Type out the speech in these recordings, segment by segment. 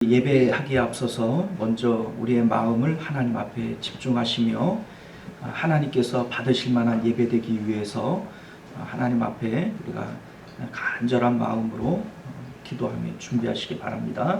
예배하기에 앞서서 먼저 우리의 마음을 하나님 앞에 집중하시며 하나님께서 받으실 만한 예배되기 위해서 하나님 앞에 우리가 간절한 마음으로 기도하며 준비하시기 바랍니다.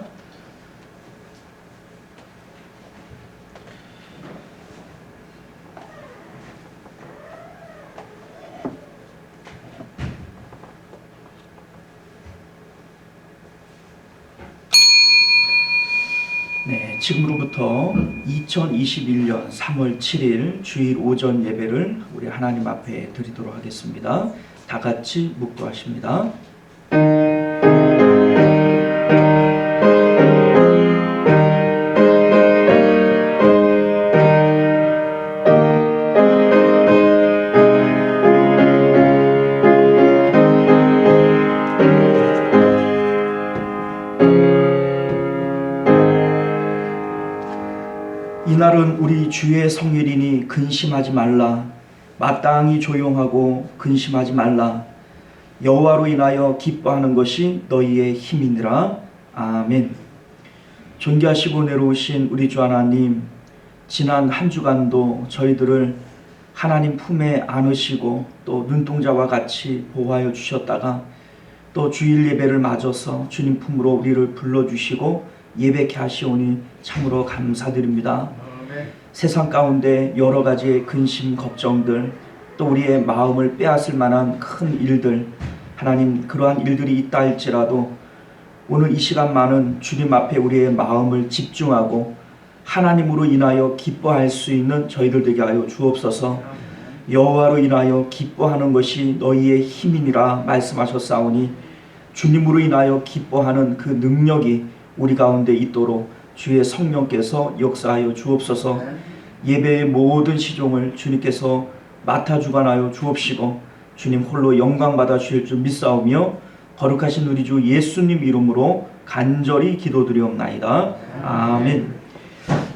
네, 지금으로부터 2021년 3월 7일 주일 오전 예배를 우리 하나님 앞에 드리도록 하겠습니다. 다 같이 묵도하십니다. 이날은 우리 주의 성일이니 근심하지 말라. 마땅히 조용하고 근심하지 말라. 여호와로 인하여 기뻐하는 것이 너희의 힘이니라. 아멘. 존귀하시고 내려오신 우리 주 하나님, 지난 한 주간도 저희들을 하나님 품에 안으시고 또 눈동자와 같이 보호하여 주셨다가 또 주일 예배를 맞아서 주님 품으로 우리를 불러주시고 예배케 하시오니 참으로 감사드립니다. 세상 가운데 여러 가지의 근심, 걱정들, 또 우리의 마음을 빼앗을 만한 큰 일들, 하나님 그러한 일들이 있다 할지라도 오늘 이 시간만은 주님 앞에 우리의 마음을 집중하고 하나님으로 인하여 기뻐할 수 있는 저희들 되게 하여 주옵소서. 여호와로 인하여 기뻐하는 것이 너희의 힘이니라 말씀하셨사오니 주님으로 인하여 기뻐하는 그 능력이 우리 가운데 있도록 주의 성령께서 역사하여 주옵소서. 예배의 모든 시종을 주님께서 맡아 주관하여 주옵시고 주님 홀로 영광 받아 주실 줄 믿사오며 거룩하신 우리 주 예수님 이름으로 간절히 기도드리옵나이다. 아멘.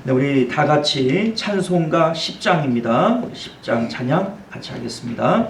네, 우리 다 같이 찬송가 10장입니다. 10장 찬양 같이 하겠습니다.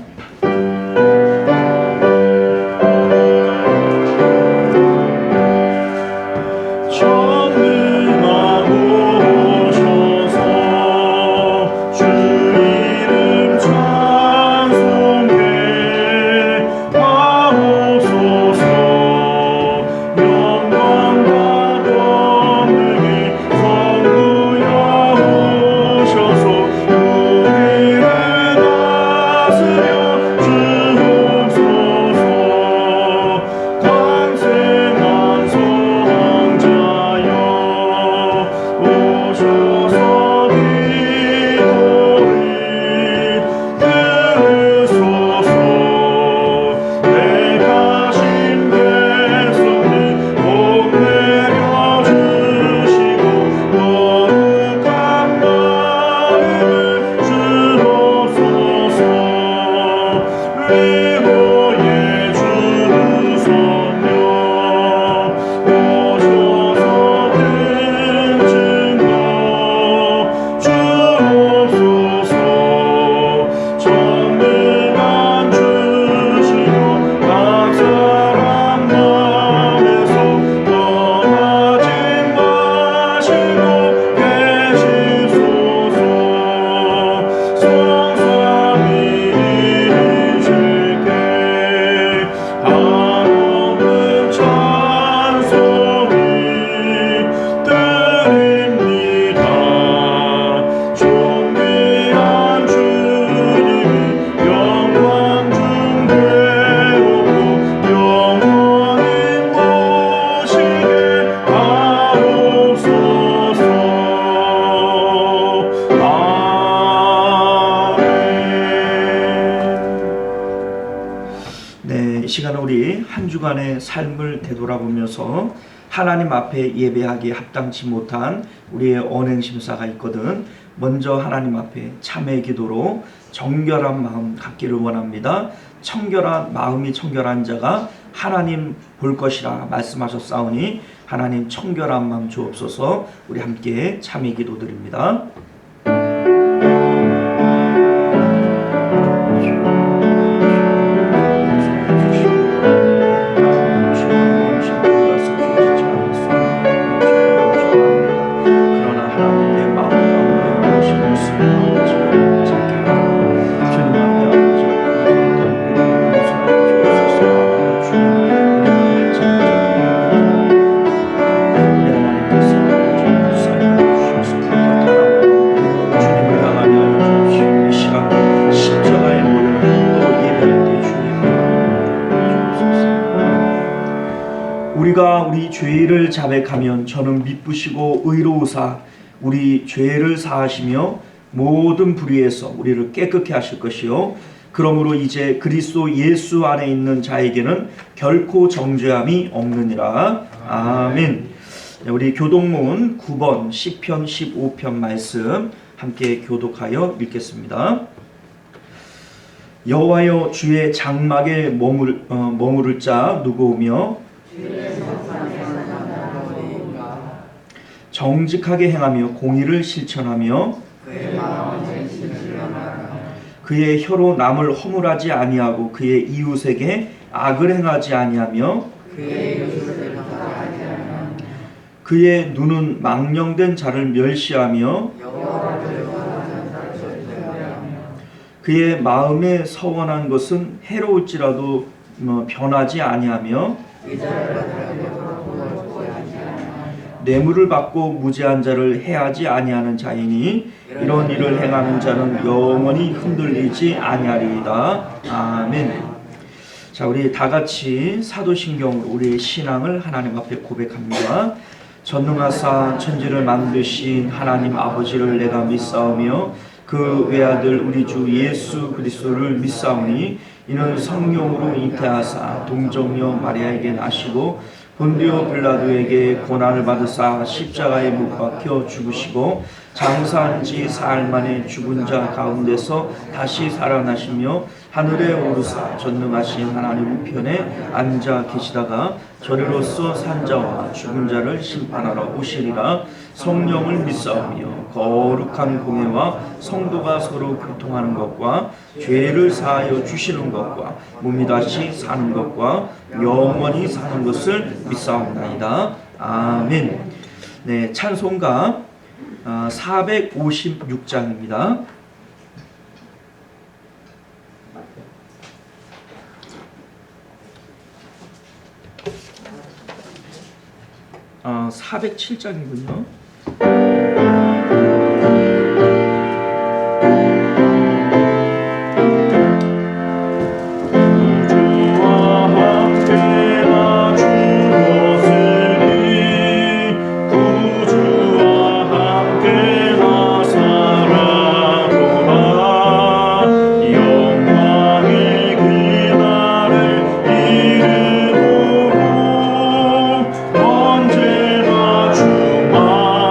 이 시간은 우리 한 주간의 삶을 되돌아보면서 하나님 앞에 예배하기에 합당치 못한 우리의 언행심사가 있거든. 먼저 하나님 앞에 참회 기도로 정결한 마음 갖기를 원합니다. 청결한 마음이 청결한 자가 하나님 볼 것이라 말씀하셨사오니 하나님 청결한 마음 주옵소서. 우리 함께 참회 기도 드립니다. 자백하면 저는 미쁘시고 의로우사 우리 죄를 사하시며 모든 불의에서 우리를 깨끗게 하실 것이요 그러므로 이제 그리스도 예수 안에 있는 자에게는 결코 정죄함이 없느니라. 아멘. 우리 교독문 9번 시편 15편 말씀 함께 교독하여 읽겠습니다. 여호와여 주의 장막에 머무를 자 누구오며 정직하게 행하며 공의를 실천하며 그의 혀로 남을 허물하지 아니하고 그의 이웃에게 악을 행하지 아니하며 그의 눈은 망령된 자를 멸시하며 그의 마음에 서원한 것은 해로울지라도 변하지 아니하며 뇌물을 받고 무죄한 자를 해하지 아니하는 자이니 이런 일을 행하는 자는 영원히 흔들리지 아니하리이다. 아멘. 자, 우리 다 같이 사도신경으로 우리의 신앙을 하나님 앞에 고백합니다. 전능하사 천지를 만드신 하나님 아버지를 내가 믿사오며 그 외아들 우리 주 예수 그리스도를 믿사오니 이는 성령으로 잉태하사 동정녀 마리아에게 나시고 본디오 빌라도에게 고난을 받으사 십자가에 못 박혀 죽으시고 장사한 지 사흘 만에 죽은 자 가운데서 다시 살아나시며 하늘에 오르사 전능하신 하나님 우편에 앉아 계시다가 저리로서 산 자와 죽은 자를 심판하러 오시리라. 성령을 믿사오며 거룩한 공예와 성도가 서로 교통하는 것과 죄를 사하여 주시는 것과 몸이 다시 사는 것과 영원히 사는 것을 믿사옵나이다. 아멘. 네, 찬송가 456장입니다. 407장이군요. 언제나 주만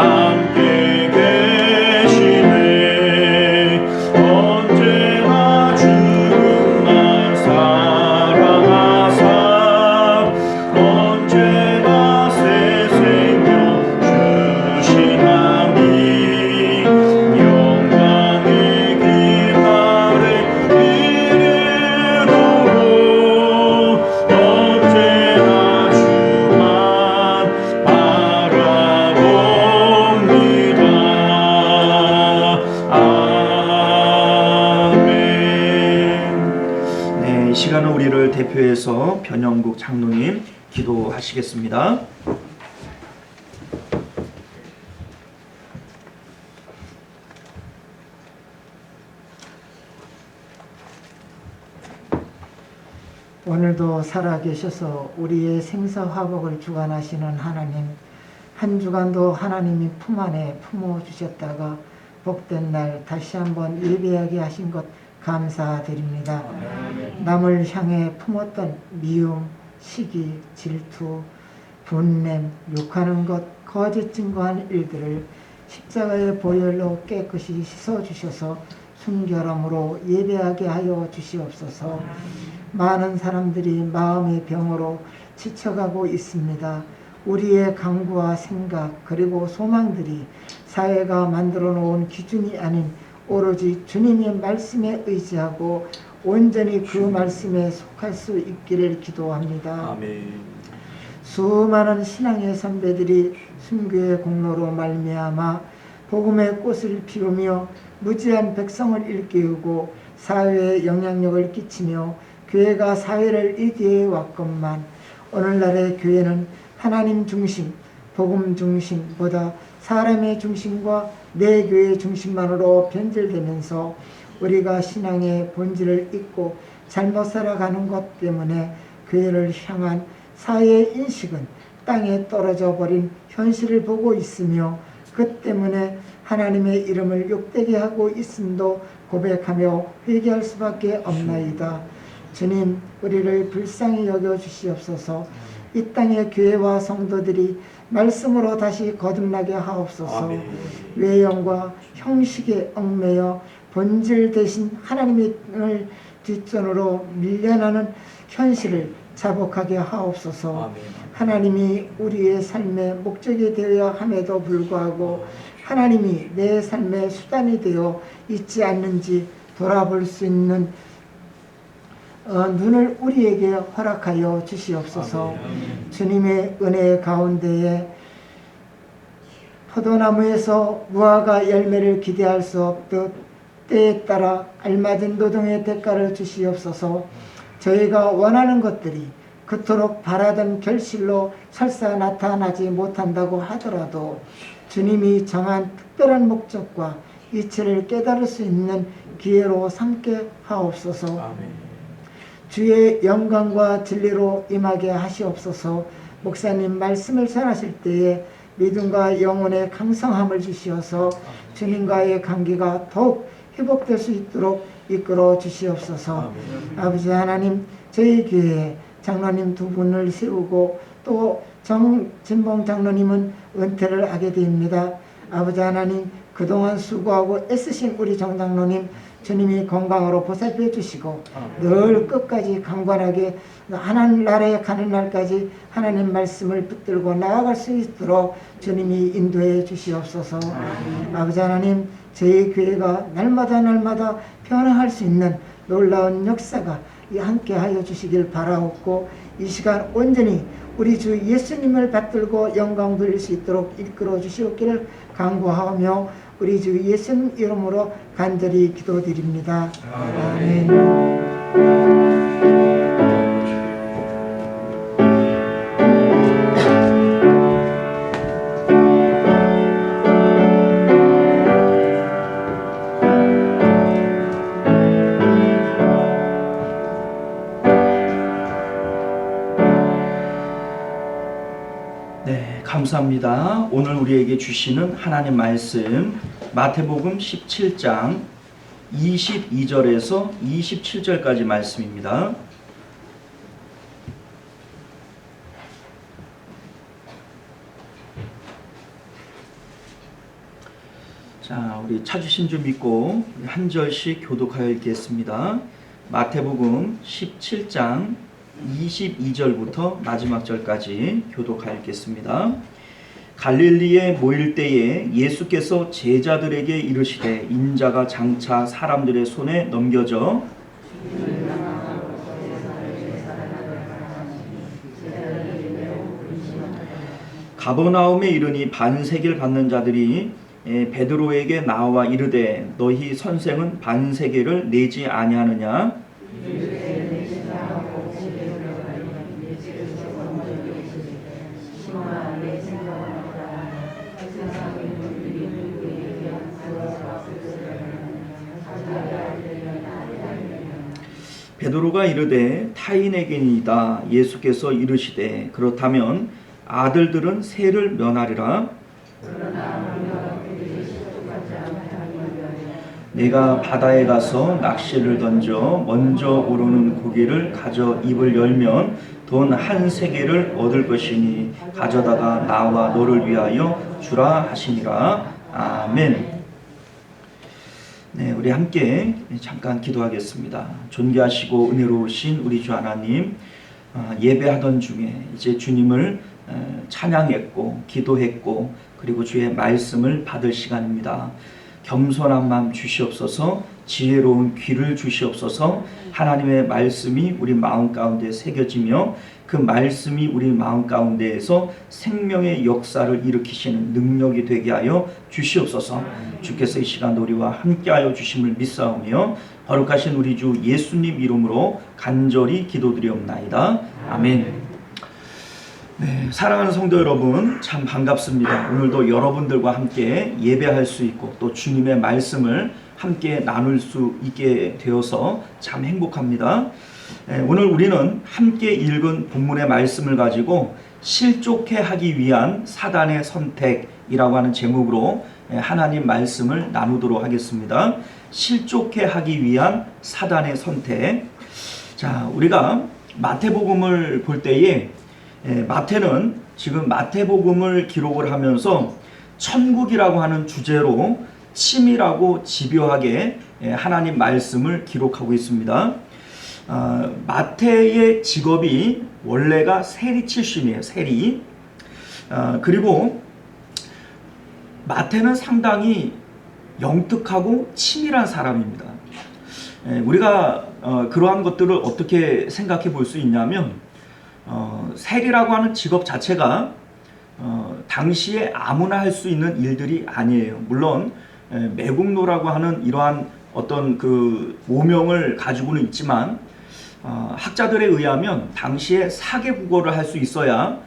함께 계시네. 언제나 주님만 사랑하사 언제나 새 생명 주시나니 영광의 깃발에 이르도록 언제나 주만 바라봅니다. 아멘. 네, 이 시간은 우리를 대표해서 변영국 장로님 기도하시겠습니다. 오늘도 살아계셔서 우리의 생사화복을 주관하시는 하나님, 한 주간도 하나님이 품 안에 품어주셨다가 복된 날 다시 한번 예배하게 하신 것 감사드립니다. 남을 향해 품었던 미움, 시기, 질투, 분냄, 욕하는 것, 거짓 증거한 일들을 십자가의 보혈로 깨끗이 씻어주셔서 순결함으로 예배하게 하여 주시옵소서. 많은 사람들이 마음의 병으로 지쳐가고 있습니다. 우리의 강구와 생각 그리고 소망들이 사회가 만들어 놓은 기준이 아닌 오로지 주님의 말씀에 의지하고 온전히 그 말씀에 속할 수 있기를 기도합니다. 아멘. 수많은 신앙의 선배들이 순교의 공로로 말미암아 복음의 꽃을 피우며 무지한 백성을 일깨우고 사회에 영향력을 끼치며 교회가 사회를 이기해 왔건만 오늘날의 교회는 하나님 중심, 복음 중심보다 사람의 중심과 내 교회 중심만으로 변질되면서 우리가 신앙의 본질을 잊고 잘못 살아가는 것 때문에 교회를 향한 사회의 인식은 땅에 떨어져 버린 현실을 보고 있으며 그 때문에 하나님의 이름을 욕되게 하고 있음도 고백하며 회개할 수밖에 없나이다. 주님, 우리를 불쌍히 여겨 주시옵소서. 이 땅의 교회와 성도들이 말씀으로 다시 거듭나게 하옵소서. 아멘. 외형과 형식에 얽매여 본질 대신 하나님을 뒷전으로 밀려나는 현실을 자복하게 하옵소서. 아멘. 하나님이 우리의 삶의 목적이 되어야 함에도 불구하고 하나님이 내 삶의 수단이 되어 있지 않는지 돌아볼 수 있는 눈을 우리에게 허락하여 주시옵소서. 아멘. 주님의 은혜 가운데에 포도나무에서 무화과 열매를 기대할 수 없듯 때에 따라 알맞은 노동의 대가를 주시옵소서. 저희가 원하는 것들이 그토록 바라던 결실로 설사 나타나지 못한다고 하더라도 주님이 정한 특별한 목적과 이치를 깨달을 수 있는 기회로 삼게 하옵소서. 아멘. 주의 영광과 진리로 임하게 하시옵소서. 목사님 말씀을 전하실 때에 믿음과 영혼의 강성함을 주시어서 주님과의 관계가 더욱 회복될 수 있도록 이끌어 주시옵소서. 아버지 하나님, 저희 교회에 장로님 두 분을 세우고 또 정진봉 장로님은 은퇴를 하게 됩니다. 아버지 하나님, 그동안 수고하고 애쓰신 우리 정장로님 주님이 건강으로 보살펴 주시고 늘 끝까지 강건하게 하나님 나라에 가는 날까지 하나님 말씀을 붙들고 나아갈 수 있도록 주님이 인도해 주시옵소서. 아버지 하나님, 저희 교회가 날마다 변화할 수 있는 놀라운 역사가 함께 하여 주시길 바라옵고 이 시간 온전히 우리 주 예수님을 받들고 영광 돌릴 수 있도록 이끌어 주시옵기를 간구하며 우리 주 예수님 이름으로 간절히 기도드립니다. 아멘. 네, 감사합니다. 오늘 우리에게 주시는 하나님 말씀 마태복음 17장 22절에서 27절까지 말씀입니다. 자, 우리 찾으신 줄 믿고 한 절씩 교독하여 읽겠습니다. 마태복음 17장 22절부터 마지막 절까지 교독하여 읽겠습니다. 갈릴리에 모일 때에 예수께서 제자들에게 이르시되 인자가 장차 사람들의 손에 넘겨져 가버나움에 이르니 반세기를 받는 자들이 베드로에게 나와 이르되 너희 선생은 반세기를 내지 아니하느냐? 베드로가 이르되 타인에게니이다. 예수께서 이르시되 그렇다면 아들들은 세를 면하리라. 내가 바다에 가서 낚시를 던져 먼저 오르는 고기를 가져 입을 열면 돈 한 세겔을 얻을 것이니 가져다가 나와 너를 위하여 주라 하시니라. 아멘. 네, 우리 함께 잠깐 기도하겠습니다. 존귀하시고 은혜로우신 우리 주 하나님, 예배하던 중에 이제 주님을 찬양했고 기도했고 그리고 주의 말씀을 받을 시간입니다. 겸손한 마음 주시옵소서, 지혜로운 귀를 주시옵소서. 하나님의 말씀이 우리 마음 가운데 새겨지며 그 말씀이 우리 마음 가운데에서 생명의 역사를 일으키시는 능력이 되게 하여 주시옵소서. 주께서 이 시간 우리와 함께하여 주심을 믿사오며 거룩하신 우리 주 예수님 이름으로 간절히 기도드리옵나이다. 아멘. 네, 사랑하는 성도 여러분, 참 반갑습니다. 오늘도 여러분들과 함께 예배할 수 있고 또 주님의 말씀을 함께 나눌 수 있게 되어서 참 행복합니다. 오늘 우리는 함께 읽은 본문의 말씀을 가지고 실족해 하기 위한 사단의 선택이라고 하는 제목으로 하나님 말씀을 나누도록 하겠습니다. 실족해 하기 위한 사단의 선택. 자, 우리가 마태복음을 볼 때에 마태는 지금 마태복음을 기록을 하면서 천국이라고 하는 주제로 치밀하고 집요하게 하나님 말씀을 기록하고 있습니다. 마태의 직업이 원래가 세리 출신이에요. 세리. 그리고 마태는 상당히 영특하고 치밀한 사람입니다. 우리가 그러한 것들을 어떻게 생각해 볼 수 있냐면 세리라고 하는 직업 자체가 당시에 아무나 할 수 있는 일들이 아니에요. 물론 매국노라고 하는 이러한 어떤 그 오명을 가지고는 있지만 학자들에 의하면 당시에 사개 국어를 할 수 있어야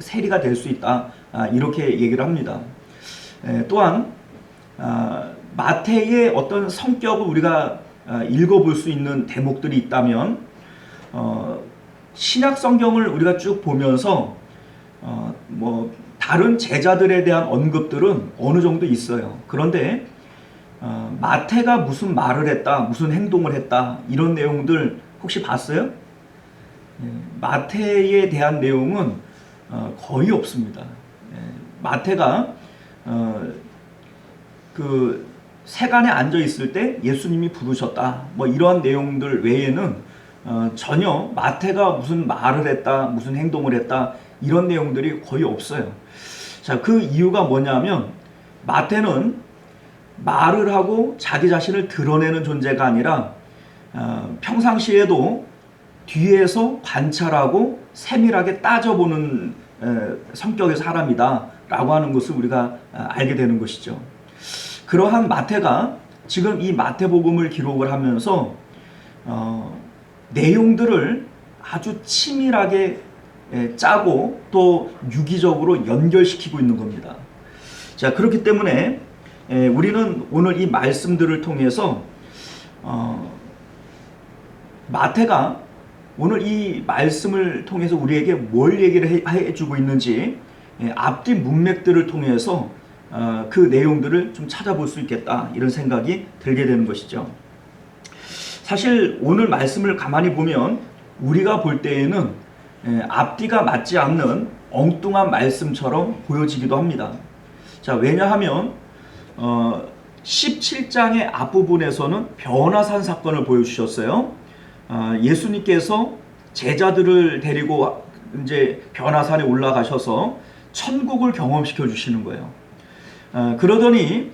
세리가 될 수 있다. 이렇게 얘기를 합니다. 또한 마태의 어떤 성격을 우리가 읽어볼 수 있는 대목들이 있다면 신약 성경을 우리가 쭉 보면서 뭐 다른 제자들에 대한 언급들은 어느 정도 있어요. 그런데 마태가 무슨 말을 했다, 무슨 행동을 했다 이런 내용들 혹시 봤어요? 마태에 대한 내용은 거의 없습니다. 마태가 그 세간에 앉아 있을 때 예수님이 부르셨다 뭐 이러한 내용들 외에는 전혀 마태가 무슨 말을 했다, 무슨 행동을 했다 이런 내용들이 거의 없어요. 자, 그 이유가 뭐냐면 마태는 말을 하고 자기 자신을 드러내는 존재가 아니라 평상시에도 뒤에서 관찰하고 세밀하게 따져보는 성격의 사람이다 라고 하는 것을 우리가 알게 되는 것이죠. 그러한 마태가 지금 이 마태복음을 기록을 하면서 내용들을 아주 치밀하게 짜고 또 유기적으로 연결시키고 있는 겁니다. 자, 그렇기 때문에 우리는 오늘 이 말씀들을 통해서 마태가 오늘 이 말씀을 통해서 우리에게 뭘 얘기를 해주고 있는지 앞뒤 문맥들을 통해서 그 내용들을 좀 찾아볼 수 있겠다 이런 생각이 들게 되는 것이죠. 사실 오늘 말씀을 가만히 보면 우리가 볼 때에는 앞뒤가 맞지 않는 엉뚱한 말씀처럼 보여지기도 합니다. 자, 왜냐하면 17장의 앞부분에서는 변화산 사건을 보여주셨어요. 예수님께서 제자들을 데리고 이제 변화산에 올라가셔서 천국을 경험시켜 주시는 거예요. 그러더니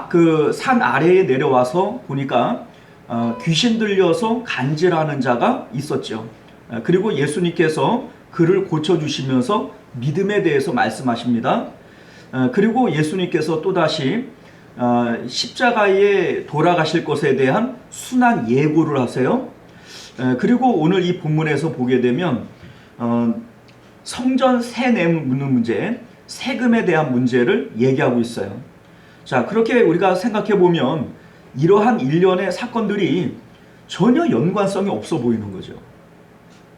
그 산 아래에 내려와서 보니까 귀신 들려서 간질하는 자가 있었죠. 그리고 예수님께서 그를 고쳐주시면서 믿음에 대해서 말씀하십니다. 그리고 예수님께서 또다시 십자가에 돌아가실 것에 대한 순한 예고를 하세요. 그리고 오늘 이 본문에서 보게 되면 성전 세 내는 문제, 세금에 대한 문제를 얘기하고 있어요. 자, 그렇게 우리가 생각해 보면 이러한 일련의 사건들이 전혀 연관성이 없어 보이는 거죠.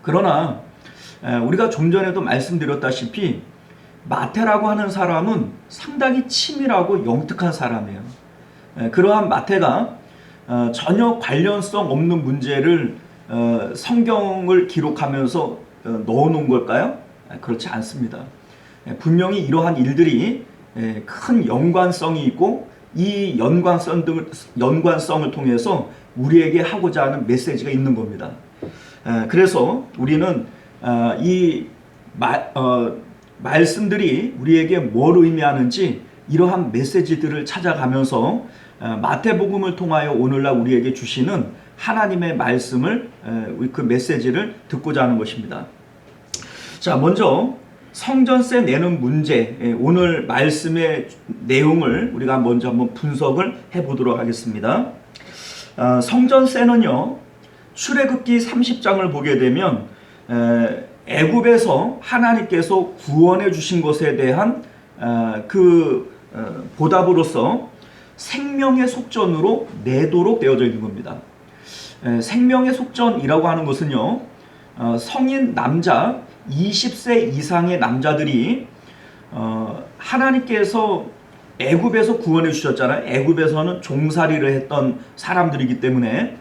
그러나 우리가 좀 전에도 말씀드렸다시피 마태라고 하는 사람은 상당히 치밀하고 영특한 사람이에요. 그러한 마태가 전혀 관련성 없는 문제를 성경을 기록하면서 넣어놓은 걸까요? 그렇지 않습니다. 분명히 이러한 일들이 큰 연관성이 있고 이 연관성을 통해서 우리에게 하고자 하는 메시지가 있는 겁니다. 그래서 우리는 이 말씀들이 우리에게 뭘 의미하는지 이러한 메시지들을 찾아가면서 마태복음을 통하여 오늘날 우리에게 주시는 하나님의 말씀을 그 메시지를 듣고자 하는 것입니다. 자, 먼저 성전세 내는 문제, 오늘 말씀의 내용을 우리가 먼저 한번 분석을 해보도록 하겠습니다. 성전세는요, 출애굽기 30장을 보게 되면 애굽에서 하나님께서 구원해 주신 것에 대한 그 보답으로서 생명의 속전으로 내도록 되어져 있는 겁니다. 생명의 속전이라고 하는 것은요, 성인 남자 20세 이상의 남자들이 하나님께서 애굽에서 구원해 주셨잖아요. 애굽에서는 종살이를 했던 사람들이기 때문에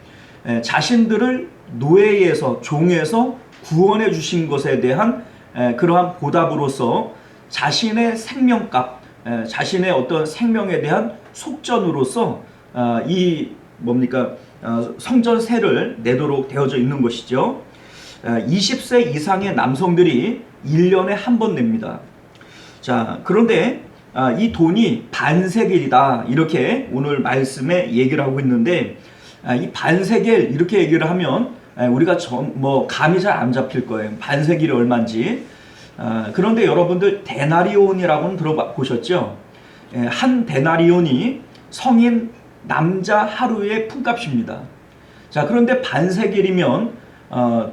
자신들을 노예에서, 종에서 구원해 주신 것에 대한 그러한 보답으로서 자신의 생명값, 자신의 어떤 생명에 대한 속전으로서 이 성전세를 내도록 되어져 있는 것이죠. 20세 이상의 남성들이 1년에 한 번 냅니다. 자, 그런데 이 돈이 반세겔이다, 이렇게 오늘 말씀에 얘기를 하고 있는데, 이 반세겔 이렇게 얘기를 하면 우리가 감이 잘 안 잡힐 거예요. 반세겔이 얼마인지. 그런데 여러분들 데나리온이라고는 들어보셨죠? 한 데나리온이 성인 남자 하루의 품값입니다. 자, 그런데 반세겔이면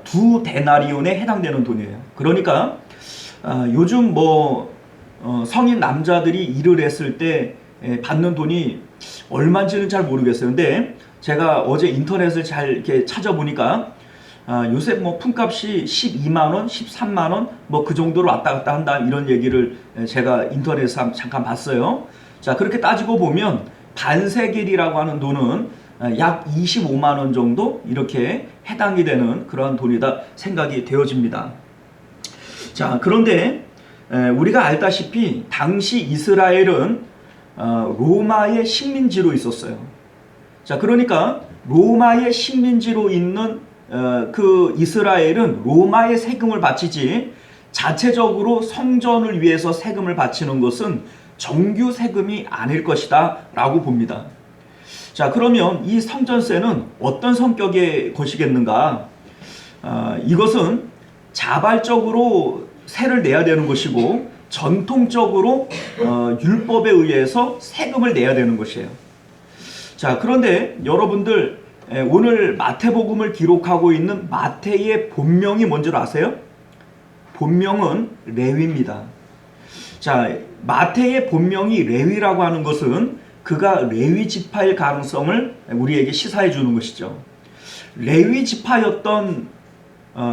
두 데나리온에 해당되는 돈이에요. 그러니까 요즘 성인 남자들이 일을 했을 때 받는 돈이 얼마인지는 잘 모르겠어요. 근데 제가 어제 인터넷을 잘 이렇게 찾아보니까 요새 품값이 12만 원, 13만 원 그 정도로 왔다 갔다 한다, 이런 얘기를 제가 인터넷에서 잠깐 봤어요. 자, 그렇게 따지고 보면 반세겔이라고 하는 돈은 약 25만 원 정도 이렇게 해당이 되는 그러한 돈이다 생각이 되어집니다. 자, 그런데 우리가 알다시피 당시 이스라엘은 로마의 식민지로 있었어요. 자, 그러니까 로마의 식민지로 있는 그 이스라엘은 로마의 세금을 바치지 자체적으로 성전을 위해서 세금을 바치는 것은 정규 세금이 아닐 것이다 라고 봅니다. 자, 그러면 이 성전세는 어떤 성격의 것이겠는가? 이것은 자발적으로 세를 내야 되는 것이고 전통적으로 율법에 의해서 세금을 내야 되는 것이에요. 자, 그런데 여러분들 오늘 마태복음을 기록하고 있는 마태의 본명이 뭔지 아세요? 본명은 레위입니다. 자, 마태의 본명이 레위라고 하는 것은 그가 레위 지파일 가능성을 우리에게 시사해 주는 것이죠. 레위 지파였던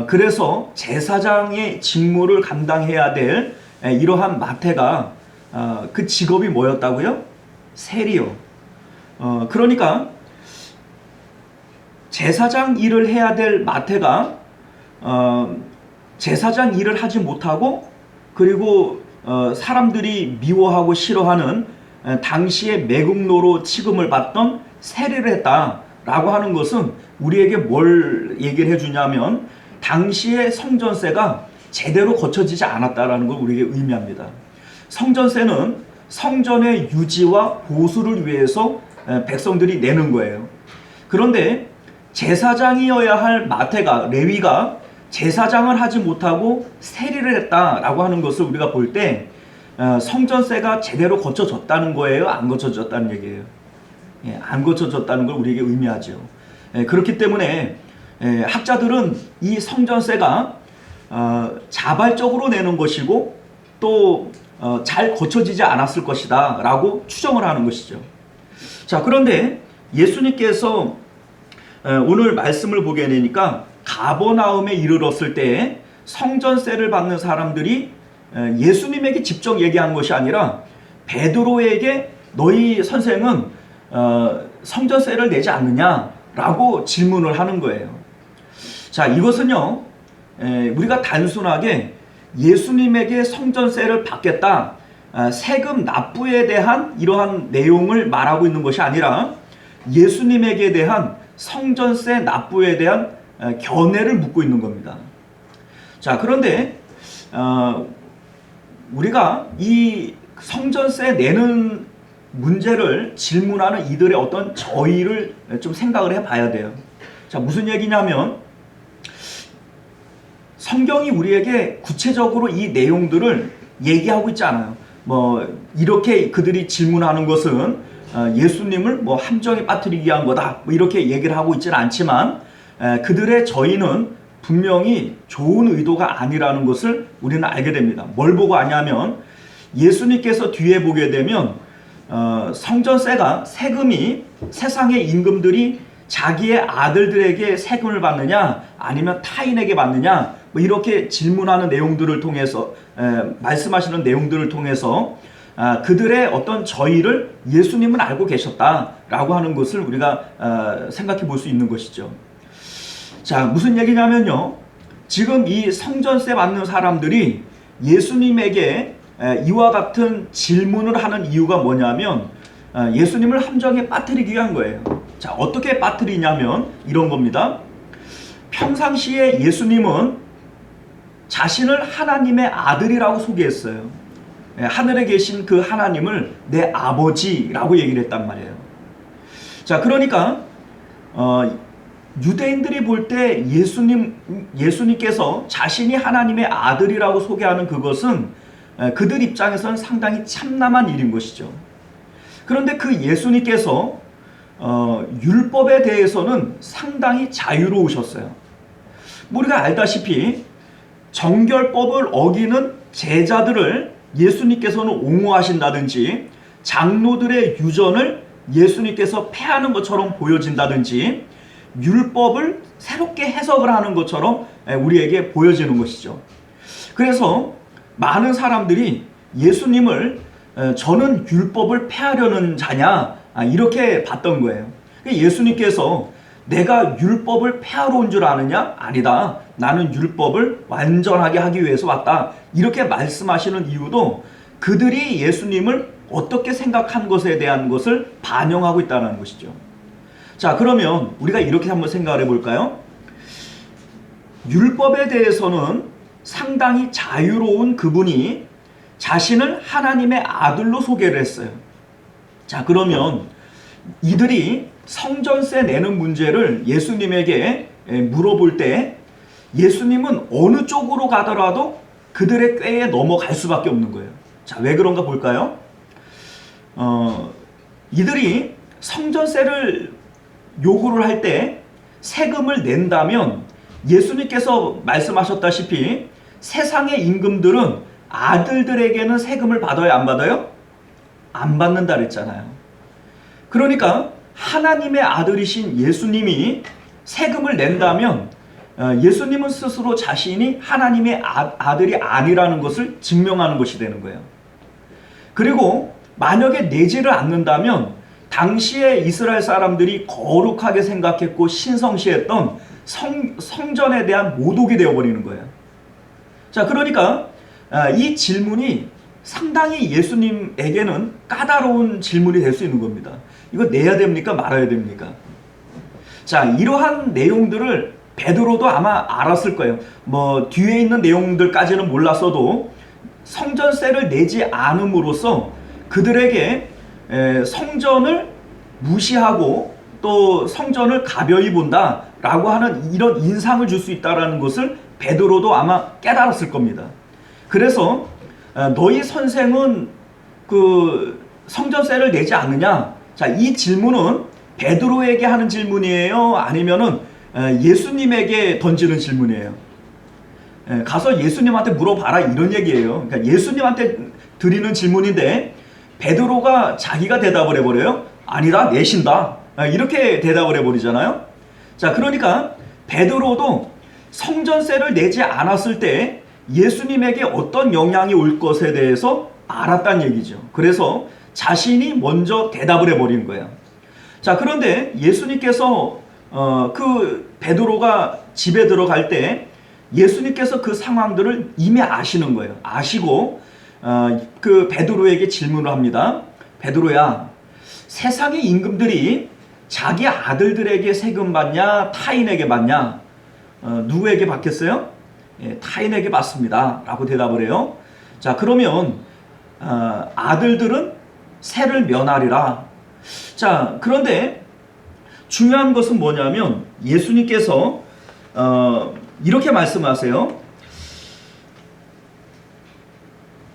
그래서 제사장의 직무를 감당해야 될 이러한 마태가 그 직업이 뭐였다고요? 세리요. 그러니까 제사장 일을 해야 될 마태가 제사장 일을 하지 못하고, 그리고 사람들이 미워하고 싫어하는 당시에 매국노로 취급을 받던 세례를 했다라고 하는 것은 우리에게 뭘 얘기를 해주냐면 당시에 성전세가 제대로 거쳐지지 않았다라는 걸 우리에게 의미합니다. 성전세는 성전의 유지와 보수를 위해서 백성들이 내는 거예요. 그런데 제사장이어야 할 마태가, 레위가 제사장을 하지 못하고 세리를 했다라고 하는 것을 우리가 볼 때 성전세가 제대로 거쳐졌다는 거예요? 안 거쳐졌다는 얘기예요? 예, 안 거쳐졌다는 걸 우리에게 의미하죠. 그렇기 때문에 학자들은 이 성전세가 자발적으로 내는 것이고 또 잘 거쳐지지 않았을 것이다 라고 추정을 하는 것이죠. 자, 그런데 예수님께서 오늘 말씀을 보게 되니까 가버나움에 이르렀을 때 성전세를 받는 사람들이 예수님에게 직접 얘기한 것이 아니라 베드로에게 너희 선생은 성전세를 내지 않느냐라고 질문을 하는 거예요. 자, 이것은요 우리가 단순하게 예수님에게 성전세를 받겠다, 세금 납부에 대한 이러한 내용을 말하고 있는 것이 아니라 예수님에게 대한 성전세 납부에 대한 견해를 묻고 있는 겁니다. 자, 그런데 우리가 이 성전세 내는 문제를 질문하는 이들의 어떤 저의를 좀 생각을 해봐야 돼요. 자, 무슨 얘기냐면 성경이 우리에게 구체적으로 이 내용들을 얘기하고 있지 않아요. 뭐 이렇게 그들이 질문하는 것은 예수님을 뭐 함정에 빠뜨리기 위한 거다, 뭐 이렇게 얘기를 하고 있지는 않지만 그들의 저희는 분명히 좋은 의도가 아니라는 것을 우리는 알게 됩니다. 뭘 보고 아냐면 예수님께서 뒤에 보게 되면 성전세가, 세금이 세상의 임금들이 자기의 아들들에게 세금을 받느냐 아니면 타인에게 받느냐, 뭐 이렇게 질문하는 내용들을 통해서 말씀하시는 내용들을 통해서 그들의 어떤 저의를 예수님은 알고 계셨다라고 하는 것을 우리가 생각해 볼 수 있는 것이죠. 자, 무슨 얘기냐면요, 지금 이 성전세 받는 사람들이 예수님에게 이와 같은 질문을 하는 이유가 뭐냐면 예수님을 함정에 빠뜨리기 위한 거예요. 자, 어떻게 빠뜨리냐면 이런 겁니다. 평상시에 예수님은 자신을 하나님의 아들이라고 소개했어요. 하늘에 계신 그 하나님을 내 아버지라고 얘기를 했단 말이에요. 자, 그러니까 유대인들이 볼 때 예수님께서 자신이 하나님의 아들이라고 소개하는 그것은 그들 입장에서는 상당히 참남한 일인 것이죠. 그런데 그 예수님께서 율법에 대해서는 상당히 자유로우셨어요. 우리가 알다시피 정결법을 어기는 제자들을 예수님께서는 옹호하신다든지 장로들의 유전을 예수님께서 폐하는 것처럼 보여진다든지 율법을 새롭게 해석을 하는 것처럼 우리에게 보여지는 것이죠. 그래서 많은 사람들이 예수님을 저는 율법을 폐하려는 자냐 이렇게 봤던 거예요. 예수님께서 내가 율법을 폐하러 온 줄 아느냐? 아니다. 나는 율법을 완전하게 하기 위해서 왔다. 이렇게 말씀하시는 이유도 그들이 예수님을 어떻게 생각한 것에 대한 것을 반영하고 있다는 것이죠. 자, 그러면 우리가 이렇게 한번 생각을 해볼까요? 율법에 대해서는 상당히 자유로운 그분이 자신을 하나님의 아들로 소개를 했어요. 자, 그러면 이들이 성전세 내는 문제를 예수님에게 물어볼 때 예수님은 어느 쪽으로 가더라도 그들의 꾀에 넘어갈 수밖에 없는 거예요. 자, 왜 그런가 볼까요? 이들이 성전세를 요구를 할 때 세금을 낸다면 예수님께서 말씀하셨다시피 세상의 임금들은 아들들에게는 세금을 받아요, 안 받아요? 안 받는다 그랬잖아요. 그러니까 하나님의 아들이신 예수님이 세금을 낸다면 예수님은 스스로 자신이 하나님의 아들이 아니라는 것을 증명하는 것이 되는 거예요. 그리고 만약에 내지를 않는다면 당시에 이스라엘 사람들이 거룩하게 생각했고 신성시했던 성전에 대한 모독이 되어버리는 거예요. 자, 그러니까 이 질문이 상당히 예수님에게는 까다로운 질문이 될 수 있는 겁니다. 이거 내야 됩니까? 말아야 됩니까? 자, 이러한 내용들을 베드로도 아마 알았을 거예요. 뭐 뒤에 있는 내용들까지는 몰랐어도 성전세를 내지 않음으로써 그들에게 성전을 무시하고 또 성전을 가벼이 본다라고 하는 이런 인상을 줄 수 있다는 것을 베드로도 아마 깨달았을 겁니다. 그래서 너희 선생은 그 성전세를 내지 않느냐? 자, 이 질문은 베드로에게 하는 질문이에요? 아니면은 예수님에게 던지는 질문이에요? 가서 예수님한테 물어봐라 이런 얘기예요. 그러니까 예수님한테 드리는 질문인데 베드로가 자기가 대답을 해버려요. 아니다, 내신다. 이렇게 대답을 해버리잖아요. 자, 그러니까 베드로도 성전세를 내지 않았을 때 예수님에게 어떤 영향이 올 것에 대해서 알았다는 얘기죠. 그래서 자신이 먼저 대답을 해버린 거예요. 자, 그런데 예수님께서 그 베드로가 집에 들어갈 때 예수님께서 그 상황들을 이미 아시는 거예요. 아시고 그 베드로에게 질문을 합니다. 베드로야, 세상의 임금들이 자기 아들들에게 세금 받냐 타인에게 받냐? 누구에게 받겠어요? 예, 타인에게 받습니다 라고 대답을 해요. 자, 그러면 아들들은 세를 면하리라. 자, 그런데 중요한 것은 뭐냐면 예수님께서 이렇게 말씀하세요.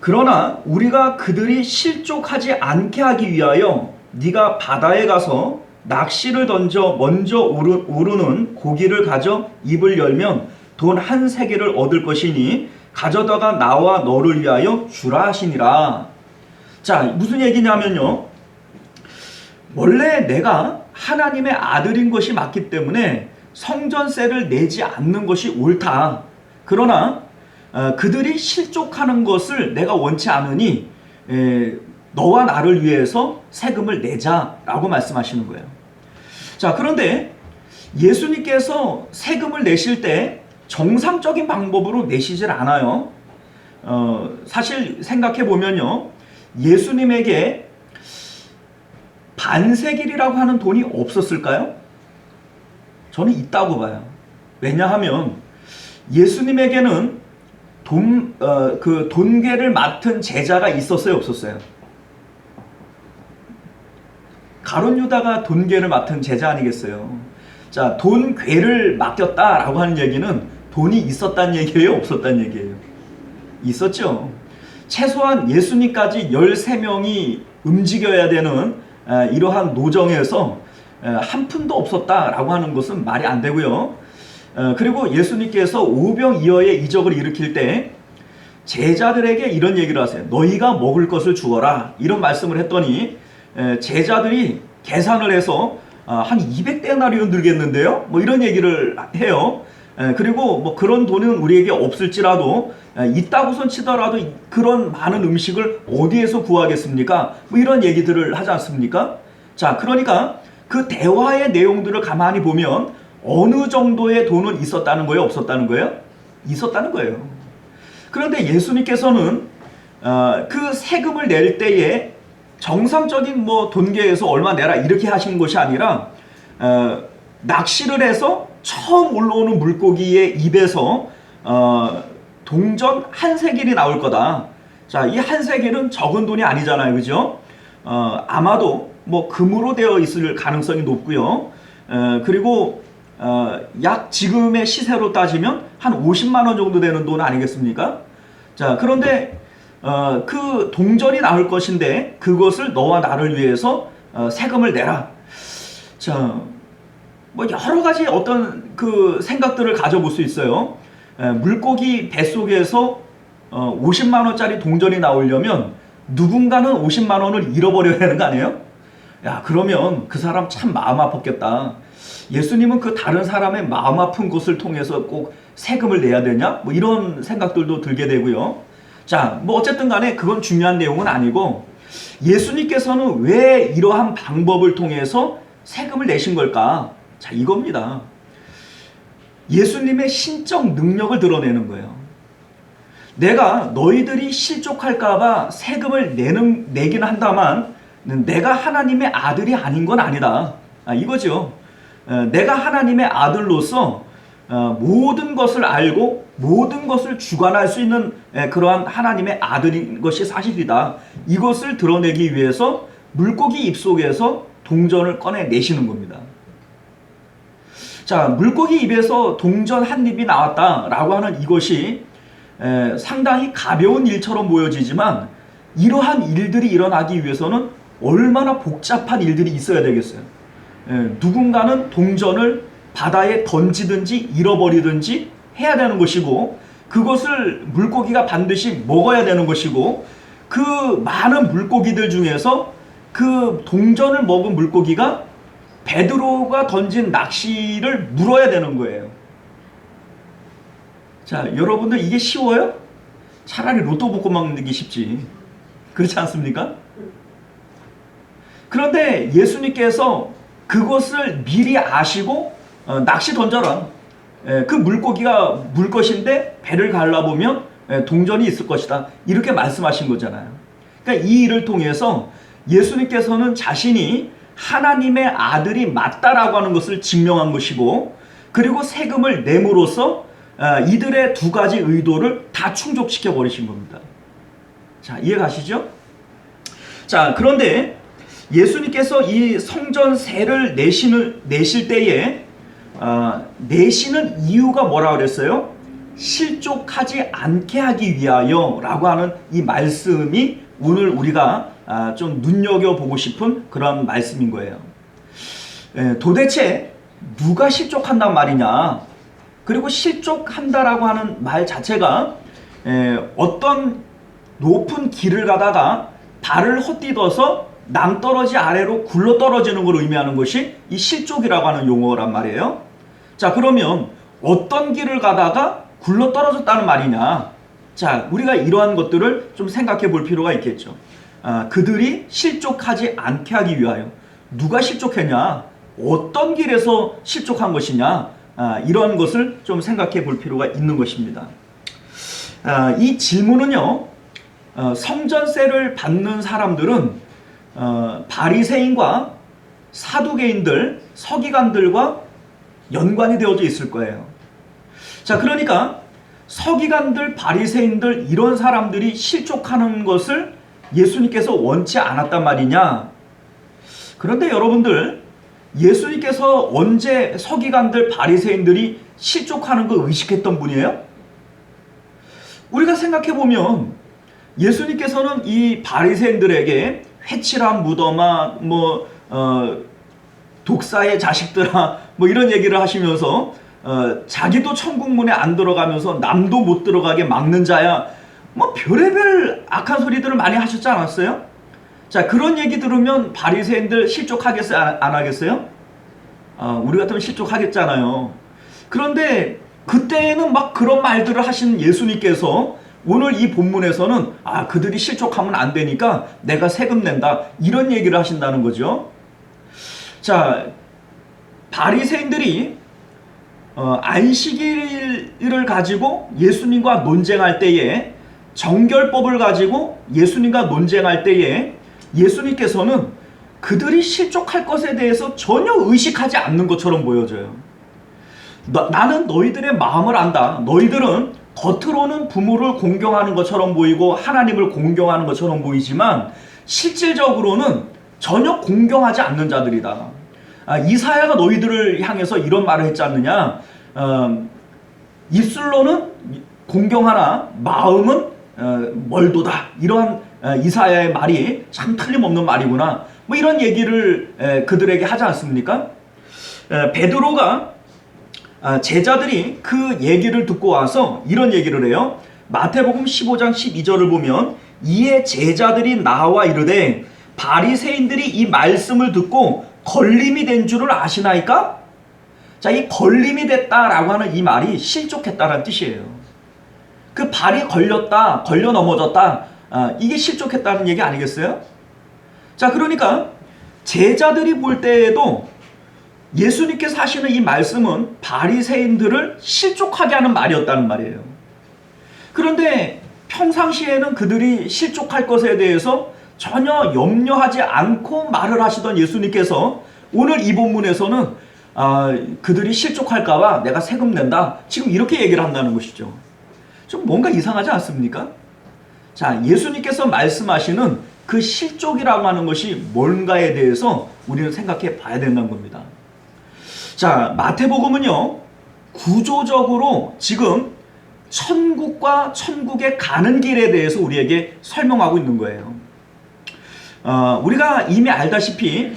그러나 우리가 그들이 실족하지 않게 하기 위하여 네가 바다에 가서 낚시를 던져 먼저 오르는 고기를 가져 입을 열면 돈 한 세겔을 얻을 것이니 가져다가 나와 너를 위하여 주라 하시니라. 자, 무슨 얘기냐면요, 원래 내가 하나님의 아들인 것이 맞기 때문에 성전세를 내지 않는 것이 옳다. 그러나 그들이 실족하는 것을 내가 원치 않으니 너와 나를 위해서 세금을 내자라고 말씀하시는 거예요. 자, 그런데 예수님께서 세금을 내실 때 정상적인 방법으로 내시질 않아요. 사실 생각해 보면요, 예수님에게 반세겔이라고 하는 돈이 없었을까요? 저는 있다고 봐요. 왜냐하면 예수님에게는 그 돈궤를 맡은 제자가 있었어요, 없었어요? 가룟 유다가 돈궤를 맡은 제자 아니겠어요? 자, 돈궤를 맡겼다라고 하는 얘기는 돈이 있었다는 얘기예요, 없었다는 얘기예요? 있었죠. 최소한 예수님까지 13명이 움직여야 되는 이러한 노정에서 한 푼도 없었다라고 하는 것은 말이 안 되고요. 그리고 예수님께서 오병이어의 이적을 일으킬 때 제자들에게 이런 얘기를 하세요. 너희가 먹을 것을 주어라. 이런 말씀을 했더니 제자들이 계산을 해서 한 200데나리온 들겠는데요? 뭐 이런 얘기를 해요. 그리고 뭐 그런 돈은 우리에게 없을지라도 있다고선 치더라도 그런 많은 음식을 어디에서 구하겠습니까? 뭐 이런 얘기들을 하지 않습니까? 자, 그러니까 그 대화의 내용들을 가만히 보면 어느 정도의 돈은 있었다는 거예요? 없었다는 거예요? 있었다는 거예요. 그런데 예수님께서는 그 세금을 낼 때에 정상적인 뭐 돈계에서 얼마 내라 이렇게 하신 것이 아니라 낚시를 해서 처음 올라오는 물고기의 입에서 동전 한 세겔이 나올 거다. 자, 이 한 세겔은 적은 돈이 아니잖아요, 그죠? 아마도 뭐 금으로 되어 있을 가능성이 높고요. 그리고 약 지금의 시세로 따지면 한 50만 원 정도 되는 돈 아니겠습니까? 자, 그런데 그 동전이 나올 것인데 그것을 너와 나를 위해서 세금을 내라. 자, 뭐 여러 가지 어떤 그 생각들을 가져볼 수 있어요. 물고기 뱃속에서 50만 원짜리 동전이 나오려면 누군가는 50만 원을 잃어버려야 하는 거 아니에요? 야, 그러면 그 사람 참 마음 아팠겠다. 예수님은 그 다른 사람의 마음 아픈 것을 통해서 꼭 세금을 내야 되냐? 뭐 이런 생각들도 들게 되고요. 자, 뭐 어쨌든 간에 그건 중요한 내용은 아니고 예수님께서는 왜 이러한 방법을 통해서 세금을 내신 걸까? 자, 이겁니다. 예수님의 신적 능력을 드러내는 거예요. 내가 너희들이 실족할까봐 세금을 내긴 한다만 내가 하나님의 아들이 아닌 건 아니다. 이거죠. 내가 하나님의 아들로서 모든 것을 알고 모든 것을 주관할 수 있는 그러한 하나님의 아들인 것이 사실이다. 이것을 드러내기 위해서 물고기 입속에서 동전을 꺼내내시는 겁니다. 자, 물고기 입에서 동전 한 입이 나왔다라고 하는 이것이 상당히 가벼운 일처럼 보여지지만 이러한 일들이 일어나기 위해서는 얼마나 복잡한 일들이 있어야 되겠어요. 누군가는 동전을 바다에 던지든지 잃어버리든지 해야 되는 것이고 그것을 물고기가 반드시 먹어야 되는 것이고 그 많은 물고기들 중에서 그 동전을 먹은 물고기가 베드로가 던진 낚시를 물어야 되는 거예요. 자, 여러분들 이게 쉬워요? 차라리 로또 복권 먹는 게 쉽지. 그렇지 않습니까? 그런데 예수님께서 그것을 미리 아시고 낚시 던져라. 그 물고기가 물 것인데 배를 갈라보면 동전이 있을 것이다. 이렇게 말씀하신 거잖아요. 그러니까 이 일을 통해서 예수님께서는 자신이 하나님의 아들이 맞다라고 하는 것을 증명한 것이고 그리고 세금을 내므로써 이들의 두 가지 의도를 다 충족시켜 버리신 겁니다. 자, 이해 가시죠? 자, 그런데 예수님께서 이 성전세를 내실 때에 내시는 이유가 뭐라 그랬어요? 실족하지 않게 하기 위하여 라고 하는 이 말씀이 오늘 우리가 좀 눈여겨보고 싶은 그런 말씀인 거예요. 도대체 누가 실족한단 말이냐? 그리고 실족한다라고 하는 말 자체가 어떤 높은 길을 가다가 발을 헛디뎌서 낭떠러지 아래로 굴러떨어지는 걸 의미하는 것이 이 실족이라고 하는 용어란 말이에요. 자, 그러면 어떤 길을 가다가 굴러떨어졌다는 말이냐? 자, 우리가 이러한 것들을 좀 생각해 볼 필요가 있겠죠. 그들이 실족하지 않게 하기 위하여 누가 실족했냐? 어떤 길에서 실족한 것이냐? 이런 것을 좀 생각해 볼 필요가 있는 것입니다. 이 질문은요, 성전세를 받는 사람들은 바리새인과 사두개인들, 서기관들과 연관이 되어져 있을 거예요. 자, 그러니까 서기관들, 바리새인들 이런 사람들이 실족하는 것을 예수님께서 원치 않았단 말이냐? 그런데 여러분들, 예수님께서 언제 서기관들, 바리새인들이 실족하는 걸 의식했던 분이에요? 우리가 생각해 보면 예수님께서는 이 바리새인들에게 회칠한 무덤아, 독사의 자식들아, 이런 얘기를 하시면서 자기도 천국문에 안 들어가면서 남도 못 들어가게 막는 자야, 별의별 악한 소리들을 많이 하셨지 않았어요? 자, 그런 얘기 들으면 바리새인들 실족하겠어요? 안 하겠어요? 우리 같으면 실족하겠잖아요. 그런데 그때는 막 그런 말들을 하신 예수님께서 오늘 이 본문에서는 그들이 실족하면 안 되니까 내가 세금 낸다, 이런 얘기를 하신다는 거죠. 자, 바리새인들이 안식일을 가지고 예수님과 논쟁할 때에, 정결법을 가지고 예수님과 논쟁할 때에 예수님께서는 그들이 실족할 것에 대해서 전혀 의식하지 않는 것처럼 보여져요. 나는 너희들의 마음을 안다. 너희들은 겉으로는 부모를 공경하는 것처럼 보이고 하나님을 공경하는 것처럼 보이지만 실질적으로는 전혀 공경하지 않는 자들이다. 이사야가 너희들을 향해서 이런 말을 했지 않느냐? 입술로는 공경하나 마음은 멀도다. 이러한 이사야의 말이 참 틀림없는 말이구나. 이런 얘기를 그들에게 하지 않습니까? 베드로가 제자들이 그 얘기를 듣고 와서 이런 얘기를 해요. 마태복음 15장 12절을 보면 이에 제자들이 나와 이르되 바리새인들이 이 말씀을 듣고 걸림이 된 줄을 아시나이까? 자, 이 걸림이 됐다라고 하는 이 말이 실족했다라는 뜻이에요. 그 발이 걸렸다, 걸려 넘어졌다, 이게 실족했다는 얘기 아니겠어요? 자, 그러니까 제자들이 볼 때에도 예수님께서 하시는 이 말씀은 바리새인들을 실족하게 하는 말이었다는 말이에요. 그런데 평상시에는 그들이 실족할 것에 대해서 전혀 염려하지 않고 말을 하시던 예수님께서 오늘 이 본문에서는 그들이 실족할까봐 내가 세금 낸다, 지금 이렇게 얘기를 한다는 것이죠. 좀 뭔가 이상하지 않습니까? 자, 예수님께서 말씀하시는 그 실족이라고 하는 것이 뭔가에 대해서 우리는 생각해 봐야 된다는 겁니다. 자, 마태복음은요, 구조적으로 지금 천국과 천국에 가는 길에 대해서 우리에게 설명하고 있는 거예요. 우리가 이미 알다시피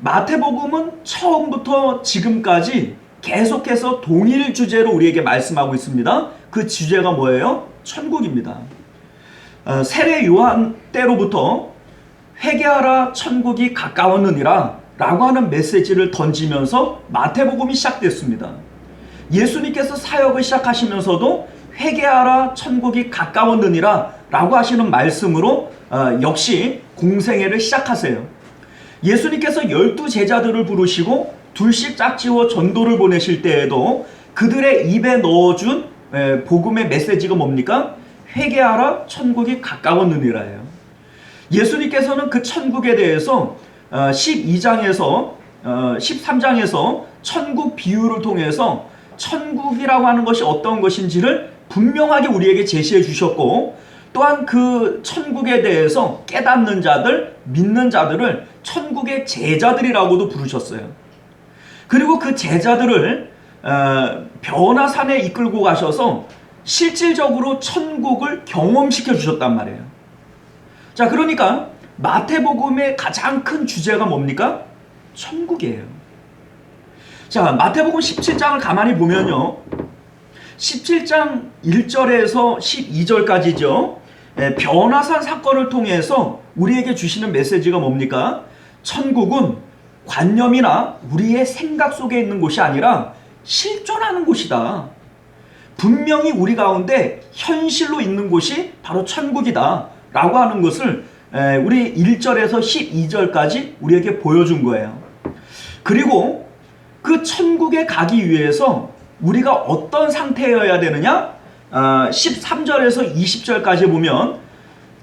마태복음은 처음부터 지금까지 계속해서 동일 주제로 우리에게 말씀하고 있습니다. 그 주제가 뭐예요? 천국입니다. 세례 요한 때로부터 회개하라 천국이 가까웠느니라 라고 하는 메시지를 던지면서 마태복음이 시작됐습니다. 예수님께서 사역을 시작하시면서도 회개하라 천국이 가까웠느니라 라고 하시는 말씀으로 역시 공생애를 시작하세요. 예수님께서 12제자들을 부르시고 둘씩 짝지어 전도를 보내실 때에도 그들의 입에 넣어준 복음의 메시지가 뭡니까? 회개하라 천국이 가까웠느니라예요. 예수님께서는 그 천국에 대해서 12장에서 13장에서 천국 비유를 통해서 천국이라고 하는 것이 어떤 것인지를 분명하게 우리에게 제시해 주셨고, 또한 그 천국에 대해서 깨닫는 자들, 믿는 자들을 천국의 제자들이라고도 부르셨어요. 그리고 그 제자들을 변화산에 이끌고 가셔서 실질적으로 천국을 경험시켜 주셨단 말이에요. 자, 그러니까 마태복음의 가장 큰 주제가 뭡니까? 천국이에요. 자, 마태복음 17장을 가만히 보면요, 17장 1절에서 12절까지죠. 변화산 사건을 통해서 우리에게 주시는 메시지가 뭡니까? 천국은 관념이나 우리의 생각 속에 있는 곳이 아니라 실존하는 곳이다. 분명히 우리 가운데 현실로 있는 곳이 바로 천국이다 라고 하는 것을 우리 1절에서 12절까지 우리에게 보여준 거예요. 그리고 그 천국에 가기 위해서 우리가 어떤 상태여야 되느냐? 13절에서 20절까지 보면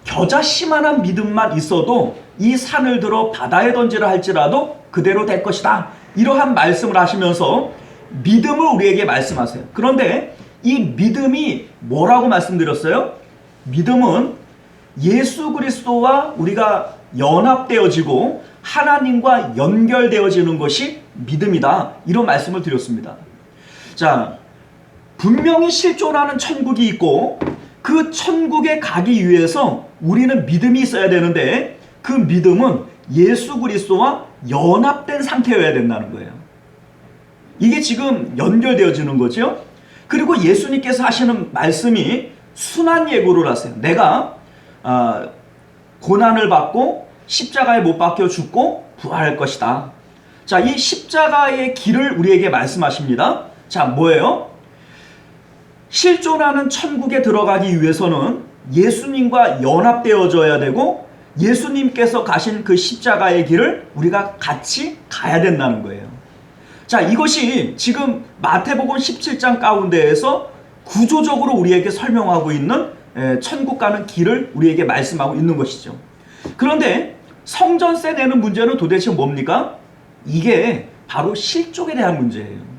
겨자씨만한 믿음만 있어도 이 산을 들어 바다에 던지라 할지라도 그대로 될 것이다, 이러한 말씀을 하시면서 믿음을 우리에게 말씀하세요. 그런데 이 믿음이 뭐라고 말씀드렸어요? 믿음은 예수 그리스도와 우리가 연합되어지고 하나님과 연결되어지는 것이 믿음이다, 이런 말씀을 드렸습니다. 자, 분명히 실존하는 천국이 있고 그 천국에 가기 위해서 우리는 믿음이 있어야 되는데 그 믿음은 예수 그리스도와 연합된 상태여야 된다는 거예요. 이게 지금 연결되어지는 거죠. 그리고 예수님께서 하시는 말씀이 순환 예고를 하세요. 내가 고난을 받고 십자가에 못 박혀 죽고 부활할 것이다. 자, 이 십자가의 길을 우리에게 말씀하십니다. 자, 뭐예요? 실존하는 천국에 들어가기 위해서는 예수님과 연합되어져야 되고 예수님께서 가신 그 십자가의 길을 우리가 같이 가야 된다는 거예요. 자, 이것이 지금 마태복음 17장 가운데에서 구조적으로 우리에게 설명하고 있는 천국 가는 길을 우리에게 말씀하고 있는 것이죠. 그런데 성전세 내는 문제는 도대체 뭡니까? 이게 바로 실족에 대한 문제예요.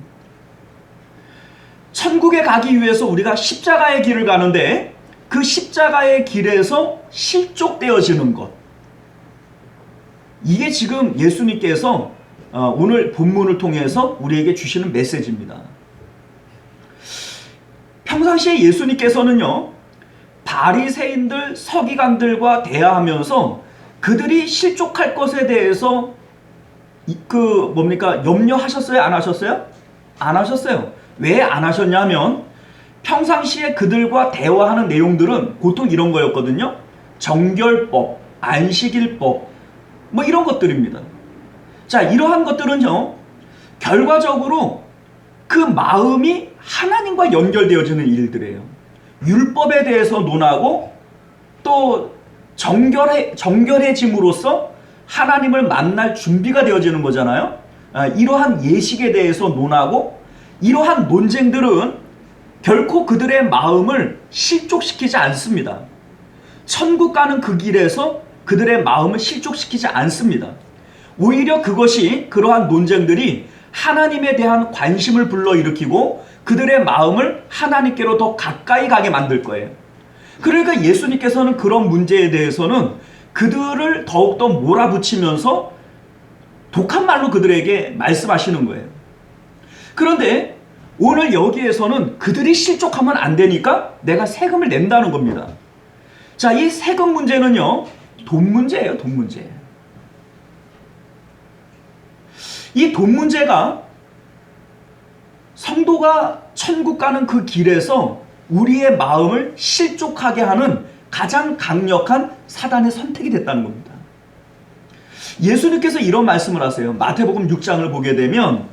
천국에 가기 위해서 우리가 십자가의 길을 가는데 그 십자가의 길에서 실족되어지는 것, 이게 지금 예수님께서 오늘 본문을 통해서 우리에게 주시는 메시지입니다. 평상시에 예수님께서는요, 바리새인들, 서기관들과 대화하면서 그들이 실족할 것에 대해서 염려하셨어요? 안 하셨어요? 안 하셨어요. 왜 안 하셨냐면 평상시에 그들과 대화하는 내용들은 보통 이런 거였거든요. 정결법, 안식일법, 뭐 이런 것들입니다. 자, 이러한 것들은요, 결과적으로 그 마음이 하나님과 연결되어지는 일들이에요. 율법에 대해서 논하고 또 정결해짐으로써 하나님을 만날 준비가 되어지는 거잖아요. 이러한 예식에 대해서 논하고, 이러한 논쟁들은 결코 그들의 마음을 실족시키지 않습니다. 천국 가는 그 길에서 그들의 마음을 실족시키지 않습니다. 오히려 그것이 그러한 논쟁들이 하나님에 대한 관심을 불러일으키고 그들의 마음을 하나님께로 더 가까이 가게 만들 거예요. 그러니까 예수님께서는 그런 문제에 대해서는 그들을 더욱더 몰아붙이면서 독한 말로 그들에게 말씀하시는 거예요. 그런데 오늘 여기에서는 그들이 실족하면 안 되니까 내가 세금을 낸다는 겁니다. 자, 이 세금 문제는요, 돈 문제예요, 돈 문제. 이 돈 문제가 성도가 천국 가는 그 길에서 우리의 마음을 실족하게 하는 가장 강력한 사단의 선택이 됐다는 겁니다. 예수님께서 이런 말씀을 하세요. 마태복음 6장을 보게 되면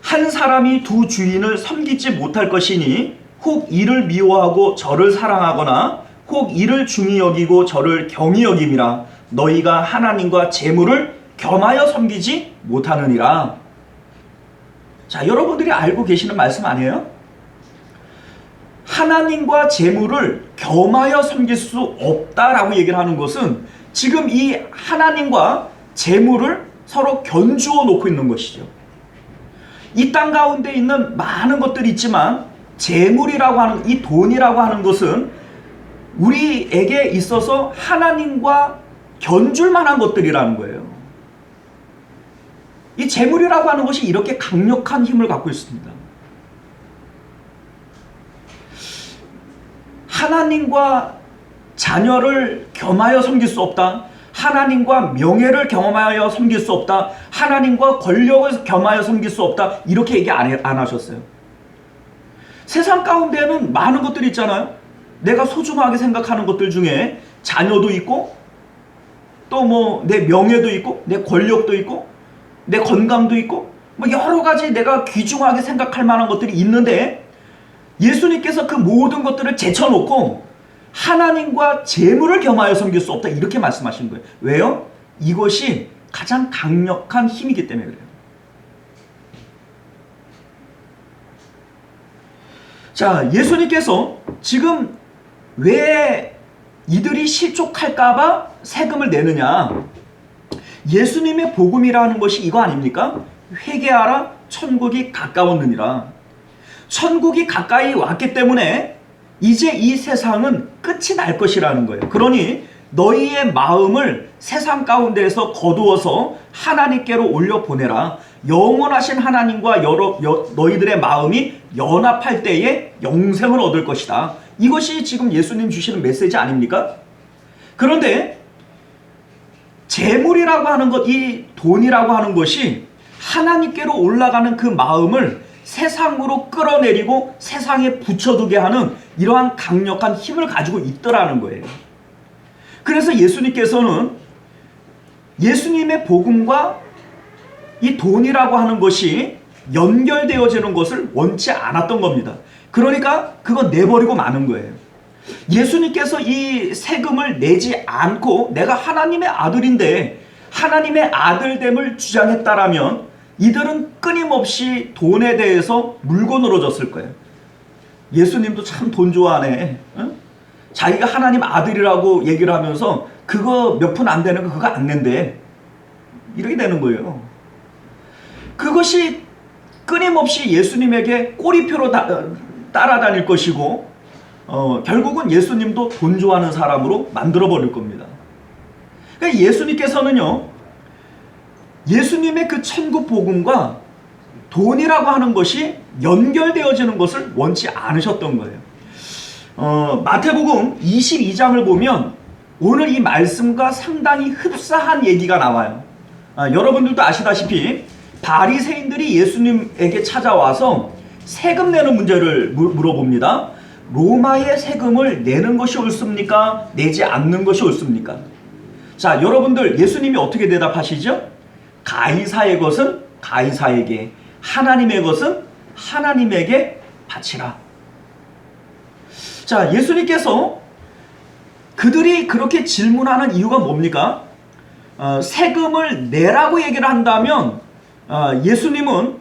한 사람이 두 주인을 섬기지 못할 것이니 혹 이를 미워하고 저를 사랑하거나 혹 이를 중히 여기고 저를 경히 여김이라. 너희가 하나님과 재물을 겸하여 섬기지 못하느니라. 자, 여러분들이 알고 계시는 말씀 아니에요? 하나님과 재물을 겸하여 섬길 수 없다라고 얘기를 하는 것은 지금 이 하나님과 재물을 서로 견주어 놓고 있는 것이죠. 이 땅 가운데 있는 많은 것들이 있지만 재물이라고 하는, 이 돈이라고 하는 것은 우리에게 있어서 하나님과 견줄 만한 것들이라는 거예요. 이 재물이라고 하는 것이 이렇게 강력한 힘을 갖고 있습니다. 하나님과 자녀를 겸하여 섬길 수 없다. 하나님과 명예를 겸하여 섬길 수 없다. 하나님과 권력을 겸하여 섬길 수 없다. 이렇게 얘기 안 하셨어요. 세상 가운데는 많은 것들이 있잖아요. 내가 소중하게 생각하는 것들 중에 자녀도 있고 또 뭐 내 명예도 있고 내 권력도 있고 내 건강도 있고 뭐 여러 가지 내가 귀중하게 생각할 만한 것들이 있는데 예수님께서 그 모든 것들을 제쳐놓고 하나님과 재물을 겸하여 섬길 수 없다 이렇게 말씀하신 거예요. 왜요? 이것이 가장 강력한 힘이기 때문에 그래요. 자, 예수님께서 지금 왜 이들이 실족할까봐 세금을 내느냐? 예수님의 복음이라는 것이 이거 아닙니까? 회개하라, 천국이 가까웠느니라. 천국이 가까이 왔기 때문에 이제 이 세상은 끝이 날 것이라는 거예요. 그러니 너희의 마음을 세상 가운데에서 거두어서 하나님께로 올려보내라. 영원하신 하나님과 너희들의 마음이 연합할 때에 영생을 얻을 것이다. 이것이 지금 예수님 주시는 메시지 아닙니까? 그런데 재물이라고 하는 것, 이 돈이라고 하는 것이 하나님께로 올라가는 그 마음을 세상으로 끌어내리고 세상에 붙여두게 하는 이러한 강력한 힘을 가지고 있더라는 거예요. 그래서 예수님께서는 예수님의 복음과 이 돈이라고 하는 것이 연결되어지는 것을 원치 않았던 겁니다. 그러니까 그거 내버리고 마는 거예요. 예수님께서 이 세금을 내지 않고 내가 하나님의 아들인데 하나님의 아들됨을 주장했다라면 이들은 끊임없이 돈에 대해서 물고늘어졌을 거예요. 예수님도 참 돈 좋아하네. 응? 자기가 하나님 아들이라고 얘기를 하면서 그거 몇 푼 안 되는 거 그거 안 낸대. 이렇게 되는 거예요. 그것이 끊임없이 예수님에게 꼬리표로 따라다닐 것이고 결국은 예수님도 돈 좋아하는 사람으로 만들어버릴 겁니다. 그러니까 예수님께서는요, 예수님의 그 천국 복음과 돈이라고 하는 것이 연결되어지는 것을 원치 않으셨던 거예요. 마태복음 22장을 보면 오늘 이 말씀과 상당히 흡사한 얘기가 나와요. 여러분들도 아시다시피 바리새인들이 예수님에게 찾아와서 세금 내는 문제를 물어봅니다. 로마의 세금을 내는 것이 옳습니까? 내지 않는 것이 옳습니까? 자, 여러분들 예수님이 어떻게 대답하시죠? 가이사의 것은 가이사에게, 하나님의 것은 하나님에게 바치라. 자, 예수님께서 그들이 그렇게 질문하는 이유가 뭡니까? 세금을 내라고 얘기를 한다면 예수님은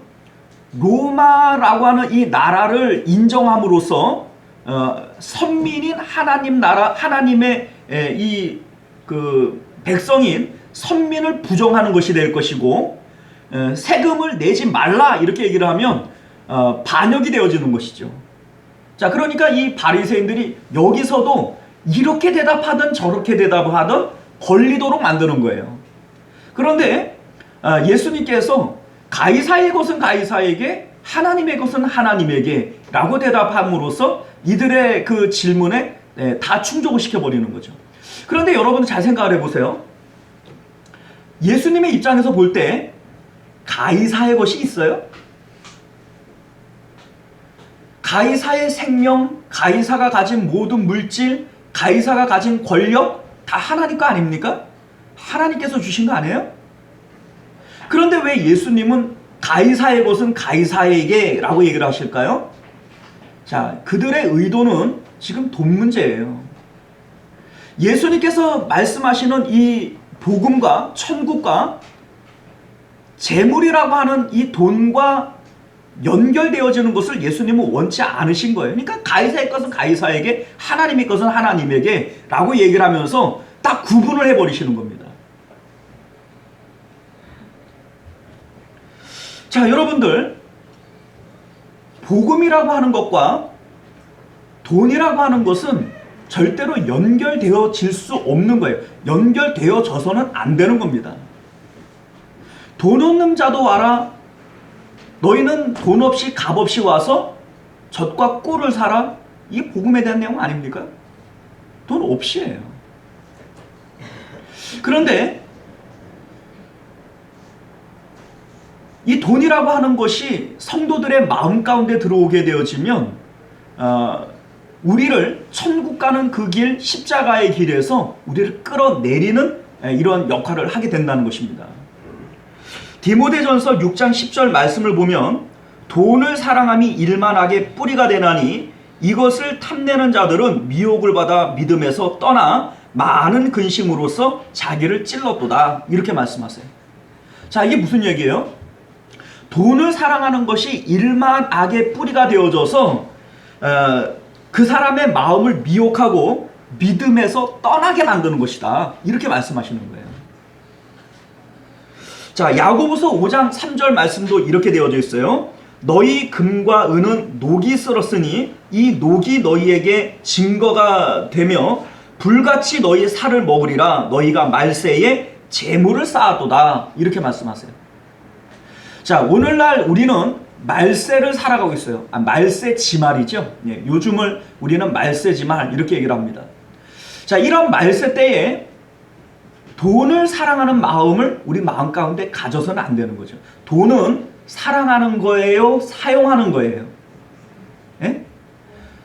로마라고 하는 이 나라를 인정함으로써 선민인 하나님 나라, 하나님의 그 백성인 선민을 부정하는 것이 될 것이고, 세금을 내지 말라 이렇게 얘기를 하면 반역이 되어지는 것이죠. 자, 그러니까 이 바리새인들이 여기서도 이렇게 대답하든 저렇게 대답하든 걸리도록 만드는 거예요. 그런데 예수님께서 가이사의 것은 가이사에게, 하나님의 것은 하나님에게 라고 대답함으로써 이들의 그 질문에 다 충족을 시켜버리는 거죠. 그런데 여러분 잘 생각을 해보세요. 예수님의 입장에서 볼 때 가이사의 것이 있어요? 가이사의 생명, 가이사가 가진 모든 물질, 가이사가 가진 권력 다 하나님 거 아닙니까? 하나님께서 주신 거 아니에요? 그런데 왜 예수님은 가이사의 것은 가이사에게 라고 얘기를 하실까요? 자, 그들의 의도는 지금 돈 문제예요. 예수님께서 말씀하시는 이 복음과 천국과 재물이라고 하는 이 돈과 연결되어지는 것을 예수님은 원치 않으신 거예요. 그러니까 가이사의 것은 가이사에게, 하나님의 것은 하나님에게 라고 얘기를 하면서 딱 구분을 해버리시는 겁니다. 자, 여러분들, 복음이라고 하는 것과 돈이라고 하는 것은 절대로 연결되어질 수 없는 거예요. 연결되어져서는 안 되는 겁니다. 돈 없는 자도 와라. 너희는 돈 없이 값 없이 와서 젖과 꿀을 사라. 이게 복음에 대한 내용 아닙니까? 돈 없이예요. 그런데 이 돈이라고 하는 것이 성도들의 마음 가운데 들어오게 되어지면 우리를 천국 가는 그 길, 십자가의 길에서 우리를 끌어내리는 이런 역할을 하게 된다는 것입니다. 디모데전서 6장 10절 말씀을 보면 돈을 사랑함이 일만하게 뿌리가 되나니 이것을 탐내는 자들은 미혹을 받아 믿음에서 떠나 많은 근심으로써 자기를 찔렀도다. 이렇게 말씀하세요. 자, 이게 무슨 얘기예요? 돈을 사랑하는 것이 일만악의 뿌리가 되어져서 그 사람의 마음을 미혹하고 믿음에서 떠나게 만드는 것이다. 이렇게 말씀하시는 거예요. 자, 야고보서 5장 3절 말씀도 이렇게 되어져 있어요. 너희 금과 은은 녹이 쓸었으니 이 녹이 너희에게 증거가 되며 불같이 너희 살을 먹으리라. 너희가 말세에 재물을 쌓았도다. 이렇게 말씀하세요. 자, 오늘날 우리는 말세를 살아가고 있어요. 말세지말이죠. 예, 요즘을 우리는 말세지말 이렇게 얘기를 합니다. 자, 이런 말세 때에 돈을 사랑하는 마음을 우리 마음 가운데 가져서는 안 되는 거죠. 돈은 사랑하는 거예요? 사용하는 거예요? 예?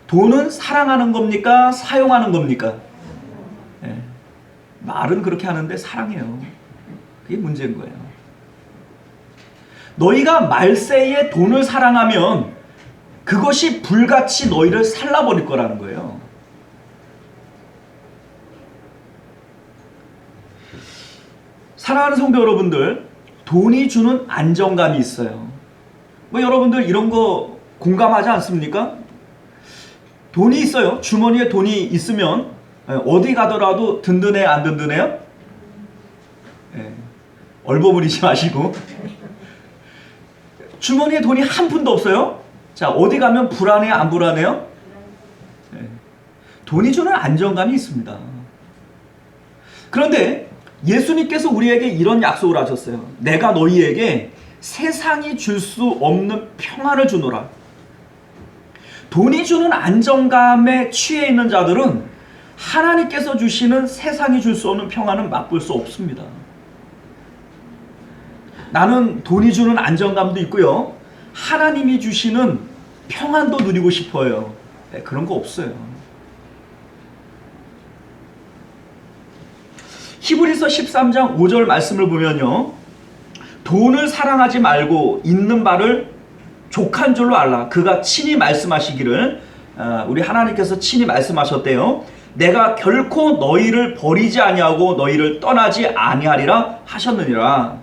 돈은 사랑하는 겁니까? 사용하는 겁니까? 예. 말은 그렇게 하는데 사랑해요. 그게 문제인 거예요. 너희가 말세에 돈을 사랑하면 그것이 불같이 너희를 살라버릴 거라는 거예요. 사랑하는 성도 여러분들, 돈이 주는 안정감이 있어요. 뭐 여러분들 이런 거 공감하지 않습니까? 돈이 있어요. 주머니에 돈이 있으면 어디 가더라도 든든해, 안 든든해요? 네. 얼버무리지 마시고. 주머니에 돈이 한 푼도 없어요? 자, 어디 가면 불안해요, 안 불안해요? 네. 돈이 주는 안정감이 있습니다. 그런데 예수님께서 우리에게 이런 약속을 하셨어요. 내가 너희에게 세상이 줄 수 없는 평안을 주노라. 돈이 주는 안정감에 취해 있는 자들은 하나님께서 주시는 세상이 줄 수 없는 평안은 맛볼 수 없습니다. 나는 돈이 주는 안정감도 있고요, 하나님이 주시는 평안도 누리고 싶어요. 네, 그런 거 없어요. 히브리서 13장 5절 말씀을 보면요, 돈을 사랑하지 말고 있는 바를 족한 줄로 알라. 그가 친히 말씀하시기를, 우리 하나님께서 친히 말씀하셨대요. 내가 결코 너희를 버리지 아니하고 너희를 떠나지 아니하리라 하셨느니라.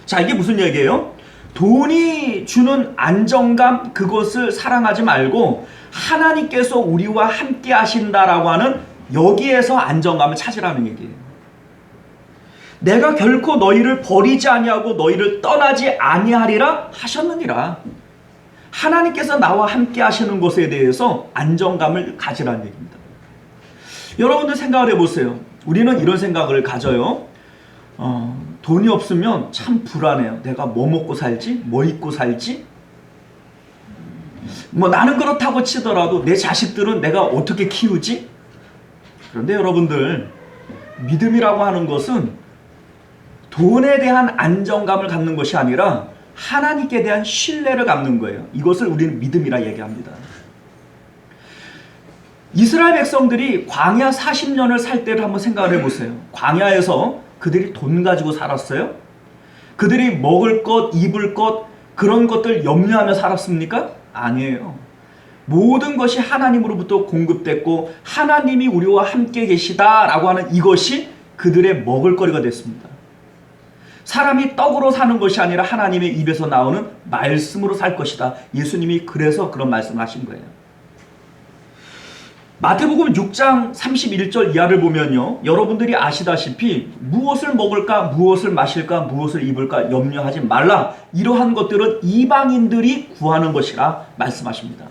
자, 이게 무슨 얘기예요? 돈이 주는 안정감, 그것을 사랑하지 말고 하나님께서 우리와 함께 하신다라고 하는 여기에서 안정감을 찾으라는 얘기예요. 내가 결코 너희를 버리지 아니하고 너희를 떠나지 아니하리라 하셨느니라. 하나님께서 나와 함께 하시는 것에 대해서 안정감을 가지라는 얘기입니다. 여러분들 생각을 해보세요. 우리는 이런 생각을 가져요. 돈이 없으면 참 불안해요. 내가 뭐 먹고 살지? 뭐 입고 살지? 뭐 나는 그렇다고 치더라도 내 자식들은 내가 어떻게 키우지? 그런데 여러분들, 믿음이라고 하는 것은 돈에 대한 안정감을 갖는 것이 아니라 하나님께 대한 신뢰를 갖는 거예요. 이것을 우리는 믿음이라 얘기합니다. 이스라엘 백성들이 광야 40년을 살 때를 한번 생각을 해보세요. 광야에서 그들이 돈 가지고 살았어요? 그들이 먹을 것, 입을 것, 그런 것들 염려하며 살았습니까? 아니에요. 모든 것이 하나님으로부터 공급됐고 하나님이 우리와 함께 계시다라고 하는 이것이 그들의 먹을거리가 됐습니다. 사람이 떡으로 사는 것이 아니라 하나님의 입에서 나오는 말씀으로 살 것이다. 예수님이 그래서 그런 말씀을 하신 거예요. 마태복음 6장 31절 이하를 보면요, 여러분들이 아시다시피 무엇을 먹을까, 무엇을 마실까, 무엇을 입을까 염려하지 말라. 이러한 것들은 이방인들이 구하는 것이라 말씀하십니다.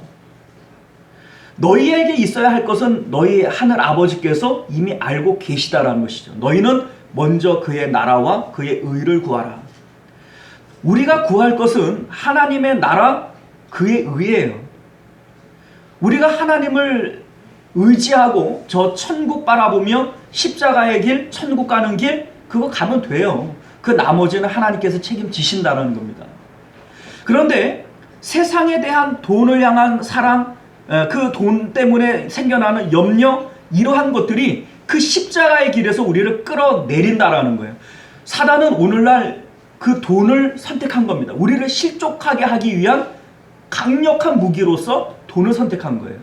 너희에게 있어야 할 것은 너희 하늘 아버지께서 이미 알고 계시다라는 것이죠. 너희는 먼저 그의 나라와 그의 의를 구하라. 우리가 구할 것은 하나님의 나라, 그의 의예요. 우리가 하나님을 의지하고 저 천국 바라보며 십자가의 길, 천국 가는 길, 그거 가면 돼요. 그 나머지는 하나님께서 책임지신다는 겁니다. 그런데 세상에 대한 돈을 향한 사랑, 그 돈 때문에 생겨나는 염려, 이러한 것들이 그 십자가의 길에서 우리를 끌어내린다라는 거예요. 사단은 오늘날 그 돈을 선택한 겁니다. 우리를 실족하게 하기 위한 강력한 무기로서 돈을 선택한 거예요.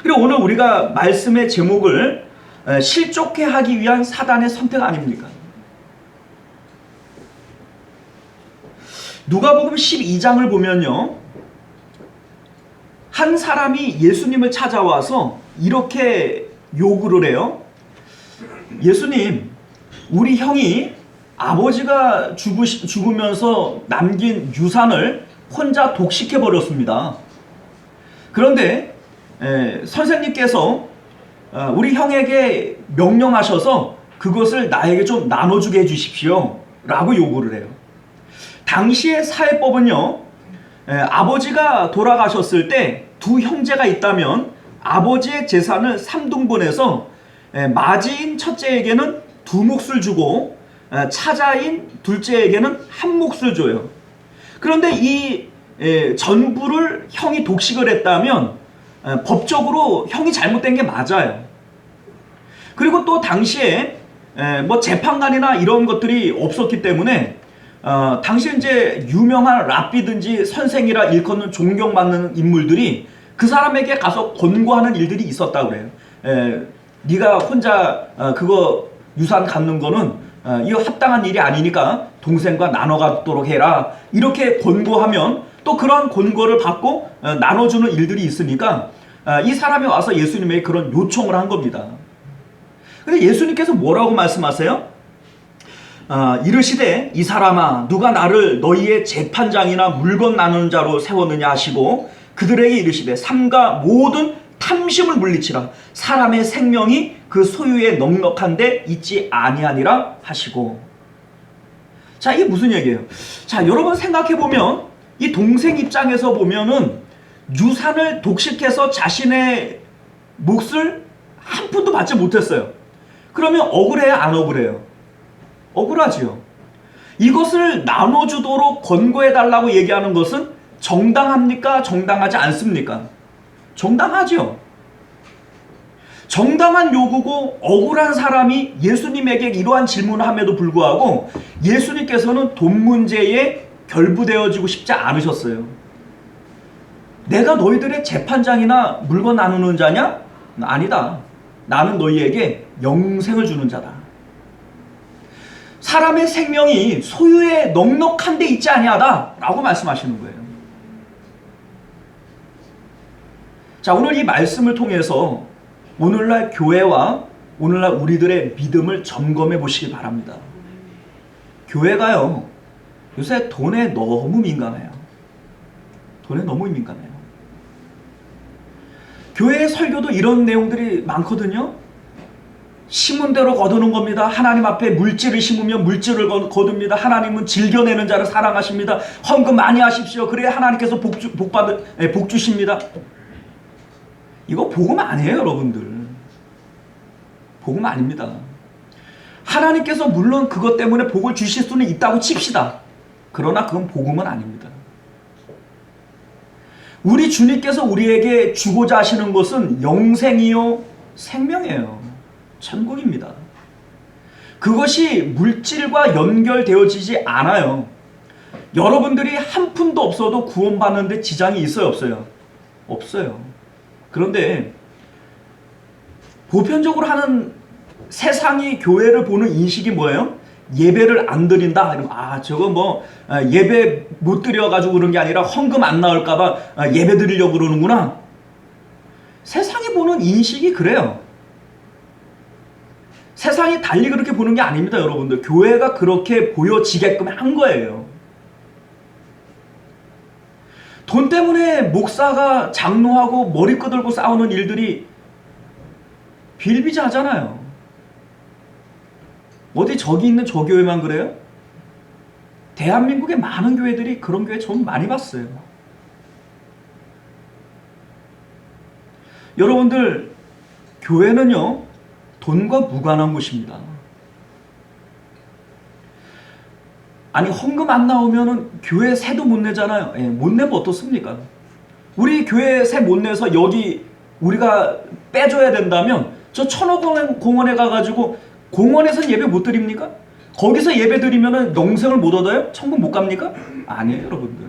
그리고 오늘 우리가 말씀의 제목을 실족해 하기 위한 사단의 선택 아닙니까? 누가복음 12장을 보면요, 한 사람이 예수님을 찾아와서 이렇게 요구를 해요. 예수님, 우리 형이 아버지가 죽으면서 남긴 유산을 혼자 독식해 버렸습니다. 그런데 선생님께서 우리 형에게 명령하셔서 그것을 나에게 좀 나눠주게 해주십시오 라고 요구를 해요. 당시의 사회법은요, 아버지가 돌아가셨을 때 두 형제가 있다면 아버지의 재산을 3등분해서 맞이인 첫째에게는 2몫을 주고 차자인 둘째에게는 1몫을 줘요. 그런데 이 전부를 형이 독식을 했다면 법적으로 형이 잘못된 게 맞아요. 그리고 또 당시에 뭐 재판관이나 이런 것들이 없었기 때문에 당시 이제 유명한 랍비든지 선생이라 일컫는 존경받는 인물들이 그 사람에게 가서 권고하는 일들이 있었다고 그래요. 네가 혼자 그거 유산 갖는 거는 이거 합당한 일이 아니니까 동생과 나눠 갖도록 해라. 이렇게 권고하면 또 그런 권고를 받고 나눠주는 일들이 있으니까 이 사람이 와서 예수님에게 그런 요청을 한 겁니다. 근데 예수님께서 뭐라고 말씀하세요? 이르시되 이 사람아, 누가 나를 너희의 재판장이나 물건 나누는 자로 세웠느냐 하시고 그들에게 이르시되 삼가 모든 탐심을 물리치라. 사람의 생명이 그 소유에 넉넉한데 있지 아니하니라 하시고. 자, 이게 무슨 얘기예요? 자, 여러분 생각해보면 이 동생 입장에서 보면은 유산을 독식해서 자신의 몫을 한 푼도 받지 못했어요. 그러면 억울해요, 안 억울해요? 억울하지요. 이것을 나눠주도록 권고해달라고 얘기하는 것은 정당합니까? 정당하지 않습니까? 정당하죠. 정당한 요구고 억울한 사람이 예수님에게 이러한 질문을 함에도 불구하고 예수님께서는 돈 문제에 결부되어지고 싶지 않으셨어요. 내가 너희들의 재판장이나 물건 나누는 자냐? 아니다. 나는 너희에게 영생을 주는 자다. 사람의 생명이 소유에 넉넉한 데 있지 아니하다 라고 말씀하시는 거예요. 자, 오늘 이 말씀을 통해서 오늘날 교회와 오늘날 우리들의 믿음을 점검해 보시기 바랍니다. 교회가요, 요새 돈에 너무 민감해요. 돈에 너무 민감해요. 교회의 설교도 이런 내용들이 많거든요. 심은 대로 거두는 겁니다. 하나님 앞에 물질을 심으면 물질을 거둡니다. 하나님은 즐겨내는 자를 사랑하십니다. 헌금 많이 하십시오. 그래야 하나님께서 복 주십니다. 이거 복음 아니에요, 여러분들. 복음 아닙니다. 하나님께서 물론 그것 때문에 복을 주실 수는 있다고 칩시다. 그러나 그건 복음은 아닙니다. 우리 주님께서 우리에게 주고자 하시는 것은 영생이요 생명이에요. 천국입니다. 그것이 물질과 연결되어지지 않아요. 여러분들이 한 푼도 없어도 구원받는데 지장이 있어요, 없어요? 없어요. 그런데 보편적으로 하는 세상이 교회를 보는 인식이 뭐예요? 예배를 안 드린다. 이러면 저거 뭐 예배 못 드려가지고 그런 게 아니라 헌금 안 나올까봐 예배 드리려고 그러는구나. 세상이 보는 인식이 그래요. 세상이 달리 그렇게 보는 게 아닙니다, 여러분들. 교회가 그렇게 보여지게끔 한 거예요. 돈 때문에 목사가 장로하고 머리 끄들고 싸우는 일들이 비일비재하잖아요. 어디 저기 있는 저 교회만 그래요? 대한민국의 많은 교회들이 그런 교회 좀 많이 봤어요. 여러분들, 교회는요, 돈과 무관한 곳입니다. 아니, 헌금 안 나오면은 교회 세도 못 내잖아요. 못 내면 어떻습니까? 우리 교회 세 못 내서 여기 우리가 빼줘야 된다면 저 천호공원에 가가지고 공원에서 예배 못 드립니까? 거기서 예배 드리면은 영생을 못 얻어요? 천국 못 갑니까? 아니에요, 여러분들.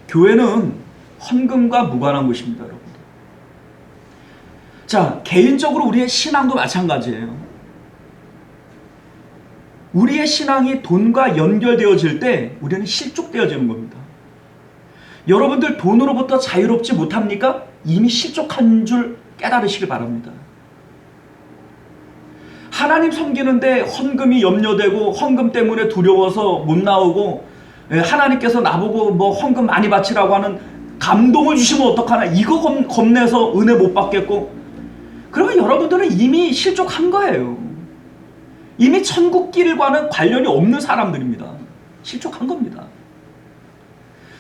교회는 헌금과 무관한 곳입니다, 여러분들. 자, 개인적으로 우리의 신앙도 마찬가지예요. 우리의 신앙이 돈과 연결되어질 때 우리는 실족되어지는 겁니다. 여러분들 돈으로부터 자유롭지 못합니까? 이미 실족한 줄 깨달으시길 바랍니다. 하나님 섬기는데 헌금이 염려되고 헌금 때문에 두려워서 못 나오고 하나님께서 나보고 뭐 헌금 많이 바치라고 하는 감동을 주시면 어떡하나, 이거 겁내서 은혜 못 받겠고, 그러면 여러분들은 이미 실족한 거예요. 이미 천국길과는 관련이 없는 사람들입니다. 실족한 겁니다.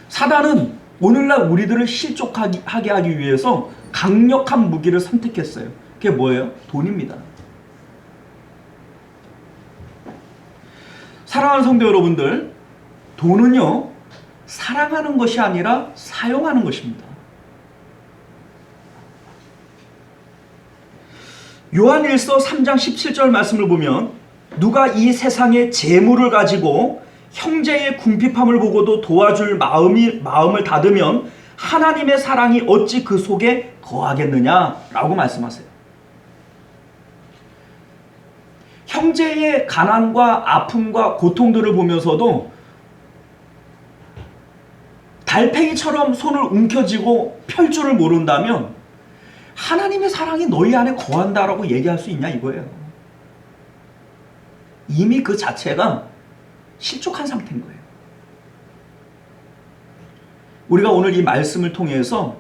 사단은 오늘날 우리들을 실족하게 하기 위해서 강력한 무기를 선택했어요. 그게 뭐예요? 돈입니다. 사랑하는 성도 여러분들, 돈은요, 사랑하는 것이 아니라 사용하는 것입니다. 요한일서 3장 17절 말씀을 보면, 누가 이 세상의 재물을 가지고 형제의 궁핍함을 보고도 도와줄 마음을 닫으면 하나님의 사랑이 어찌 그 속에 거하겠느냐라고 말씀하세요. 형제의 가난과 아픔과 고통들을 보면서도 달팽이처럼 손을 움켜쥐고 펼 줄을 모른다면 하나님의 사랑이 너희 안에 거한다라고 얘기할 수 있냐 이거예요. 이미 그 자체가 실족한 상태인 거예요. 우리가 오늘 이 말씀을 통해서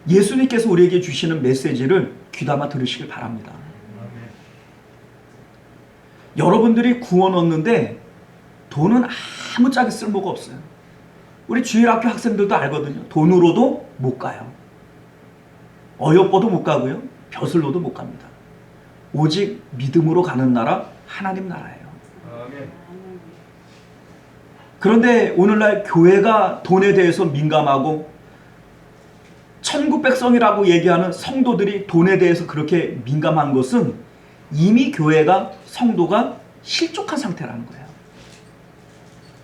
예수님께서 우리에게 주시는 메시지를 귀담아 들으시길 바랍니다. 여러분들이 구원 얻는데 돈은 아무짝에 쓸모가 없어요. 우리 주일학교 학생들도 알거든요. 돈으로도 못 가요. 어여뻐도 못 가고요. 벼슬로도 못 갑니다. 오직 믿음으로 가는 나라, 하나님 나라예요. 그런데 오늘날 교회가 돈에 대해서 민감하고 천국 백성이라고 얘기하는 성도들이 돈에 대해서 그렇게 민감한 것은 이미 교회가, 성도가 실족한 상태라는 거예요.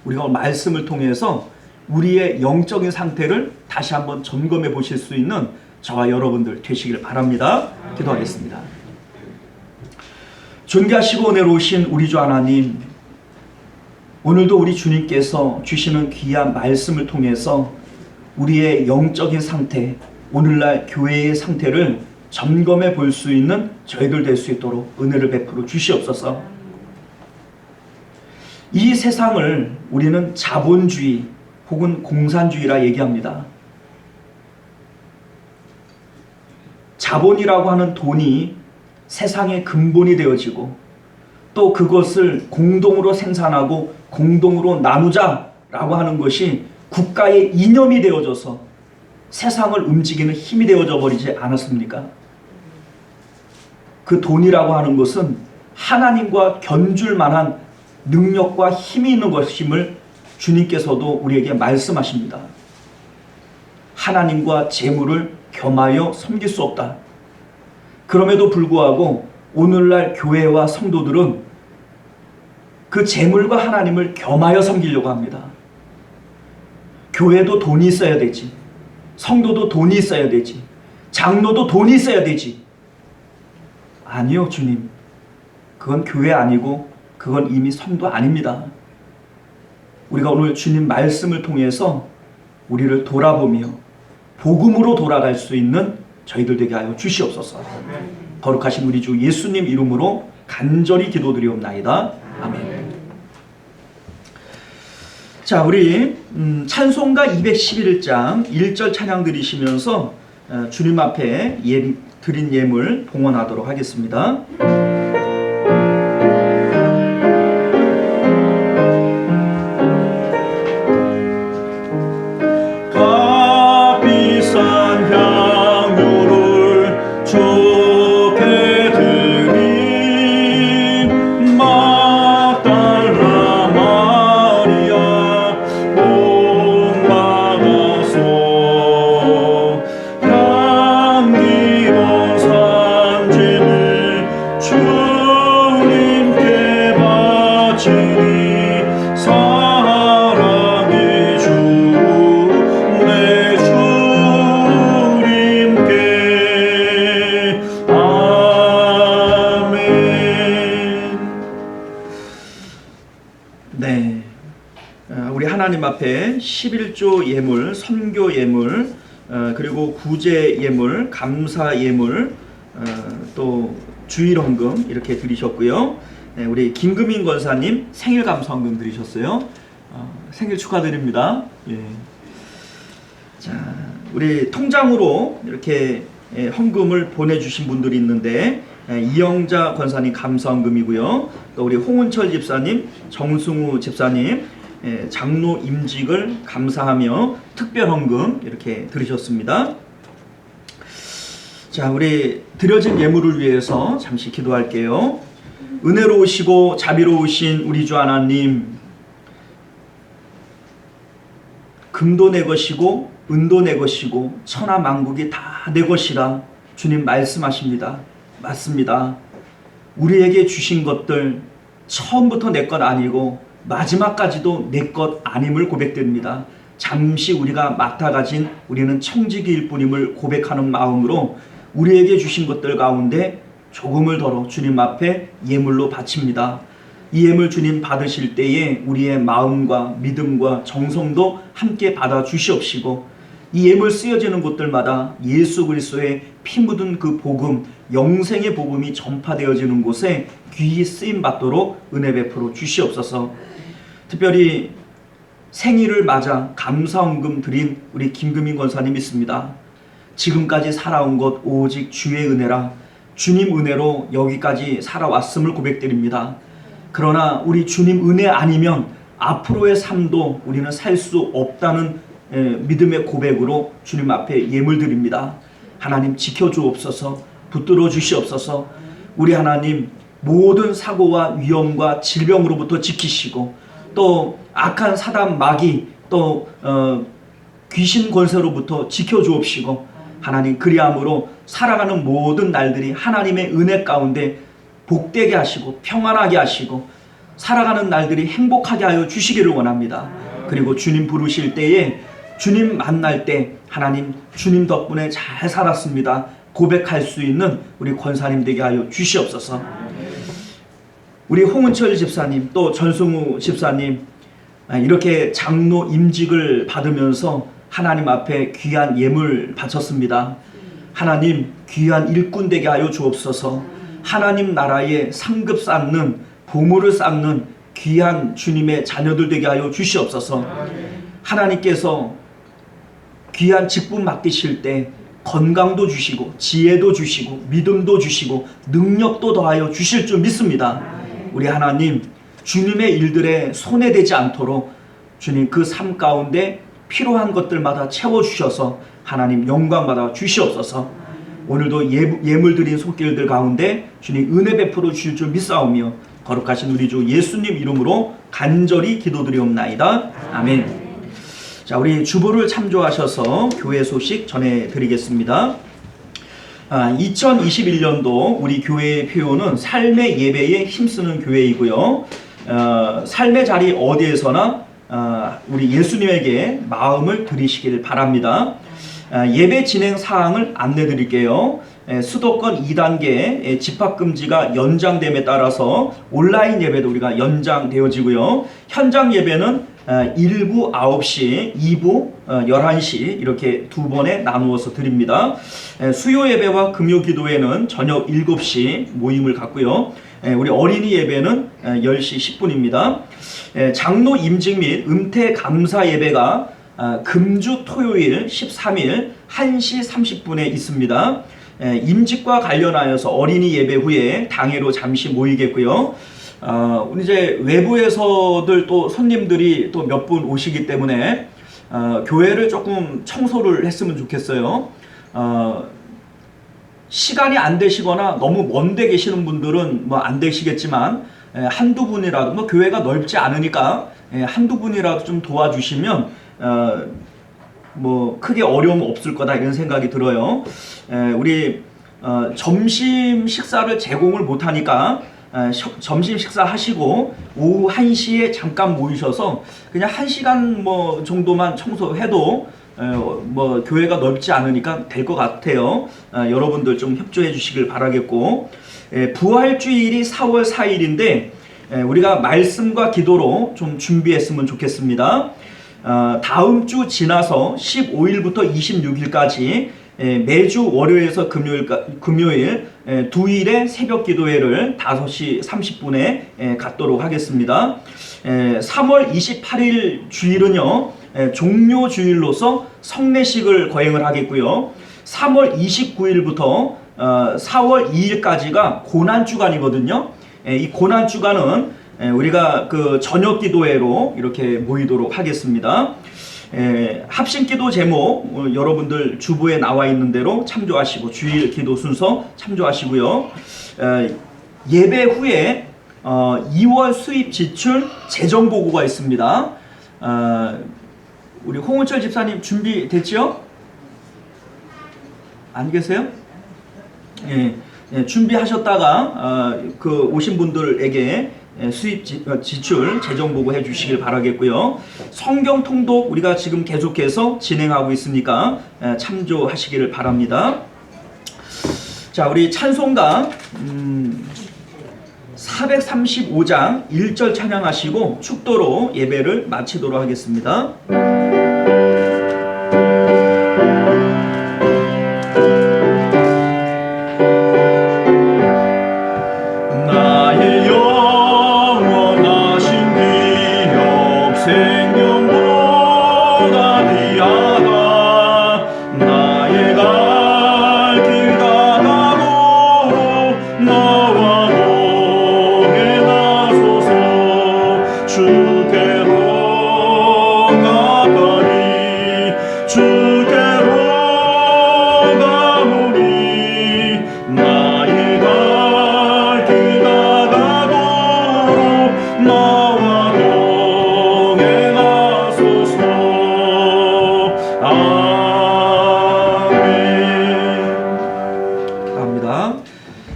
우리가 말씀을 통해서 우리의 영적인 상태를 다시 한번 점검해 보실 수 있는 저와 여러분들 되시길 바랍니다. 기도하겠습니다. 존귀하시고 은혜로우신 우리 주 하나님, 오늘도 우리 주님께서 주시는 귀한 말씀을 통해서 우리의 영적인 상태, 오늘날 교회의 상태를 점검해 볼 수 있는 저희들 될 수 있도록 은혜를 베풀어 주시옵소서. 이 세상을 우리는 자본주의 혹은 공산주의라 얘기합니다. 자본이라고 하는 돈이 세상의 근본이 되어지고 또 그것을 공동으로 생산하고 공동으로 나누자라고 하는 것이 국가의 이념이 되어져서 세상을 움직이는 힘이 되어져 버리지 않았습니까? 그 돈이라고 하는 것은 하나님과 견줄 만한 능력과 힘이 있는 것임을 주님께서도 우리에게 말씀하십니다. 하나님과 재물을 겸하여 섬길 수 없다. 그럼에도 불구하고 오늘날 교회와 성도들은 그 재물과 하나님을 겸하여 섬기려고 합니다. 교회도 돈이 있어야 되지, 성도도 돈이 있어야 되지, 장로도 돈이 있어야 되지. 아니요, 주님. 그건 교회 아니고 그건 이미 성도 아닙니다. 우리가 오늘 주님 말씀을 통해서 우리를 돌아보며 복음으로 돌아갈 수 있는 저희들 되게 하여 주시옵소서. 거룩하신 우리 주 예수님 이름으로 간절히 기도드리옵나이다. 아멘. 자, 우리 찬송가 211장 1절 찬양 드리시면서 주님 앞에 드린 예물 봉헌하도록 하겠습니다. 값비싼 향유를 주께 드린 막달라 마리아 복 받아서 향기로운 산지를 주님께 바치니 사랑의 주 내 주님께 아멘. 네, 우리 하나님 앞에 11조 예물, 선교 예물, 그리고 구제 예물, 감사 예물, 또 주일헌금 이렇게 드리셨고요. 네, 우리 김금인 권사님 생일 감사헌금 드리셨어요. 생일 축하드립니다. 예. 자, 우리 통장으로 이렇게 헌금을 보내주신 분들이 있는데, 이영자 권사님 감사헌금이고요. 또 우리 홍은철 집사님, 정승우 집사님, 장로 임직을 감사하며 특별헌금 이렇게 드리셨습니다. 자, 우리 드려진 예물을 위해서 잠시 기도할게요. 은혜로우시고 자비로우신 우리 주 하나님, 금도 내 것이고 은도 내 것이고 천하 만국이 다 내 것이라 주님 말씀하십니다. 맞습니다. 우리에게 주신 것들 처음부터 내 것 아니고 마지막까지도 내 것 아님을 고백드립니다. 잠시 우리가 맡아 가진 우리는 청지기일 뿐임을 고백하는 마음으로 우리에게 주신 것들 가운데 조금을 덜어 주님 앞에 예물로 바칩니다. 이 예물 주님 받으실 때에 우리의 마음과 믿음과 정성도 함께 받아 주시옵시고, 이 예물 쓰여지는 곳들마다 예수 그리스도의 피 묻은 그 복음, 영생의 복음이 전파되어지는 곳에 귀히 쓰임 받도록 은혜 베풀어 주시옵소서. 특별히 생일을 맞아 감사헌금 드린 우리 김금인 권사님 있습니다. 지금까지 살아온 것 오직 주의 은혜라, 주님 은혜로 여기까지 살아왔음을 고백드립니다. 그러나 우리 주님 은혜 아니면 앞으로의 삶도 우리는 살 수 없다는 믿음의 고백으로 주님 앞에 예물 드립니다. 하나님 지켜주옵소서, 붙들어 주시옵소서. 우리 하나님 모든 사고와 위험과 질병으로부터 지키시고, 또 악한 사단 마귀, 또 귀신 권세로부터 지켜주옵시고, 하나님 그리함으로 살아가는 모든 날들이 하나님의 은혜 가운데 복되게 하시고 평안하게 하시고 살아가는 날들이 행복하게 하여 주시기를 원합니다. 그리고 주님 부르실 때에, 주님 만날 때 하나님 주님 덕분에 잘 살았습니다 고백할 수 있는 우리 권사님 되게 하여 주시옵소서. 우리 홍은철 집사님 또 전승우 집사님 이렇게 장로 임직을 받으면서 하나님 앞에 귀한 예물 바쳤습니다. 하나님 귀한 일꾼 되게 하여 주옵소서. 하나님 나라에 상급 쌓는 보물을 쌓는 귀한 주님의 자녀들 되게 하여 주시옵소서. 하나님께서 귀한 직분 맡기실 때 건강도 주시고 지혜도 주시고 믿음도 주시고 능력도 더하여 주실 줄 믿습니다. 우리 하나님 주님의 일들에 손해되지 않도록 주님 그 삶 가운데 필요한 것들마다 채워주셔서 하나님 영광 받아 주시옵소서. 오늘도 예물 드린 손길들 가운데 주님 은혜 베풀어 주실 줄 믿사오며 거룩하신 우리 주 예수님 이름으로 간절히 기도드리옵나이다. 아멘. 자, 우리 주보를 참조하셔서 교회 소식 전해드리겠습니다. 2021년도 우리 교회의 표어는 삶의 예배에 힘쓰는 교회이고요. 삶의 자리 어디에서나 우리 예수님에게 마음을 드리시길 바랍니다. 예배 진행 사항을 안내 드릴게요. 수도권 2단계 집합금지가 연장됨에 따라서 온라인 예배도 우리가 연장되어지고요. 현장 예배는 1부 9시, 2부 11시 이렇게 두 번에 나누어서 드립니다. 수요 예배와 금요 기도회는 저녁 7시 모임을 갖고요. 우리 어린이 예배는 10시 10분입니다. 장로 임직 및 은퇴 감사 예배가 금주 토요일 13일 1시 30분에 있습니다. 임직과 관련하여서 어린이 예배 후에 당회로 잠시 모이겠고요. 이제 외부에서들 또 손님들이 또 몇 분 오시기 때문에 교회를 조금 청소를 했으면 좋겠어요. 시간이 안 되시거나 너무 먼데 계시는 분들은 뭐 안 되시겠지만 한두 분이라도 뭐 교회가 넓지 않으니까 한두 분이라도 좀 도와주시면 뭐 크게 어려움 없을 거다 이런 생각이 들어요. 우리 점심 식사를 제공을 못하니까 점심 식사 하시고 오후 1시에 잠깐 모이셔서 그냥 1시간 뭐 정도만 청소해도 뭐 교회가 넓지 않으니까 될 것 같아요. 여러분들 좀 협조해 주시길 바라겠고, 부활주일이 4월 4일인데 우리가 말씀과 기도로 좀 준비했으면 좋겠습니다. 다음 주 지나서 15일부터 26일까지 매주 월요일에서 금요일 두 일의 새벽 기도회를 5시 30분에 갖도록 하겠습니다. 3월 28일 주일은요 종료 주일로서 성례식을 거행을 하겠고요. 3월 29일부터 4월 2일까지가 고난주간이거든요. 이 고난주간은 우리가 그 저녁 기도회로 이렇게 모이도록 하겠습니다. 합심기도 제목 여러분들 주보에 나와 있는 대로 참조하시고 주일 기도 순서 참조하시고요. 예배 후에 2월 수입 지출 재정 보고가 있습니다. 우리 홍은철 집사님 준비됐죠? 안 계세요? 준비하셨다가 그 오신 분들에게 수입 지출 재정 보고 해주시길 바라겠고요. 성경 통독 우리가 지금 계속해서 진행하고 있으니까 참조하시기를 바랍니다. 자, 우리 찬송가 435장 1절 찬양하시고 축도로 예배를 마치도록 하겠습니다.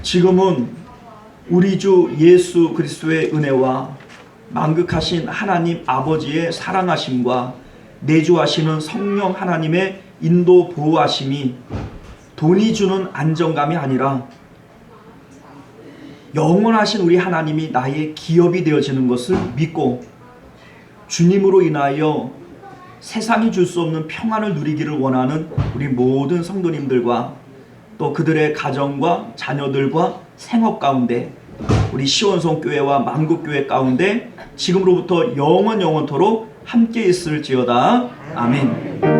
지금은 우리 주 예수 그리스도의 은혜와 만극하신 하나님 아버지의 사랑하심과 내주하시는 성령 하나님의 인도 보호하심이 돈이 주는 안정감이 아니라 영원하신 우리 하나님이 나의 기업이 되어지는 것을 믿고 주님으로 인하여 세상이 줄 수 없는 평안을 누리기를 원하는 우리 모든 성도님들과 또 그들의 가정과 자녀들과 생업 가운데 우리 시원성 교회와 만국교회 가운데 지금으로부터 영원토록 함께 있을지어다. 아멘.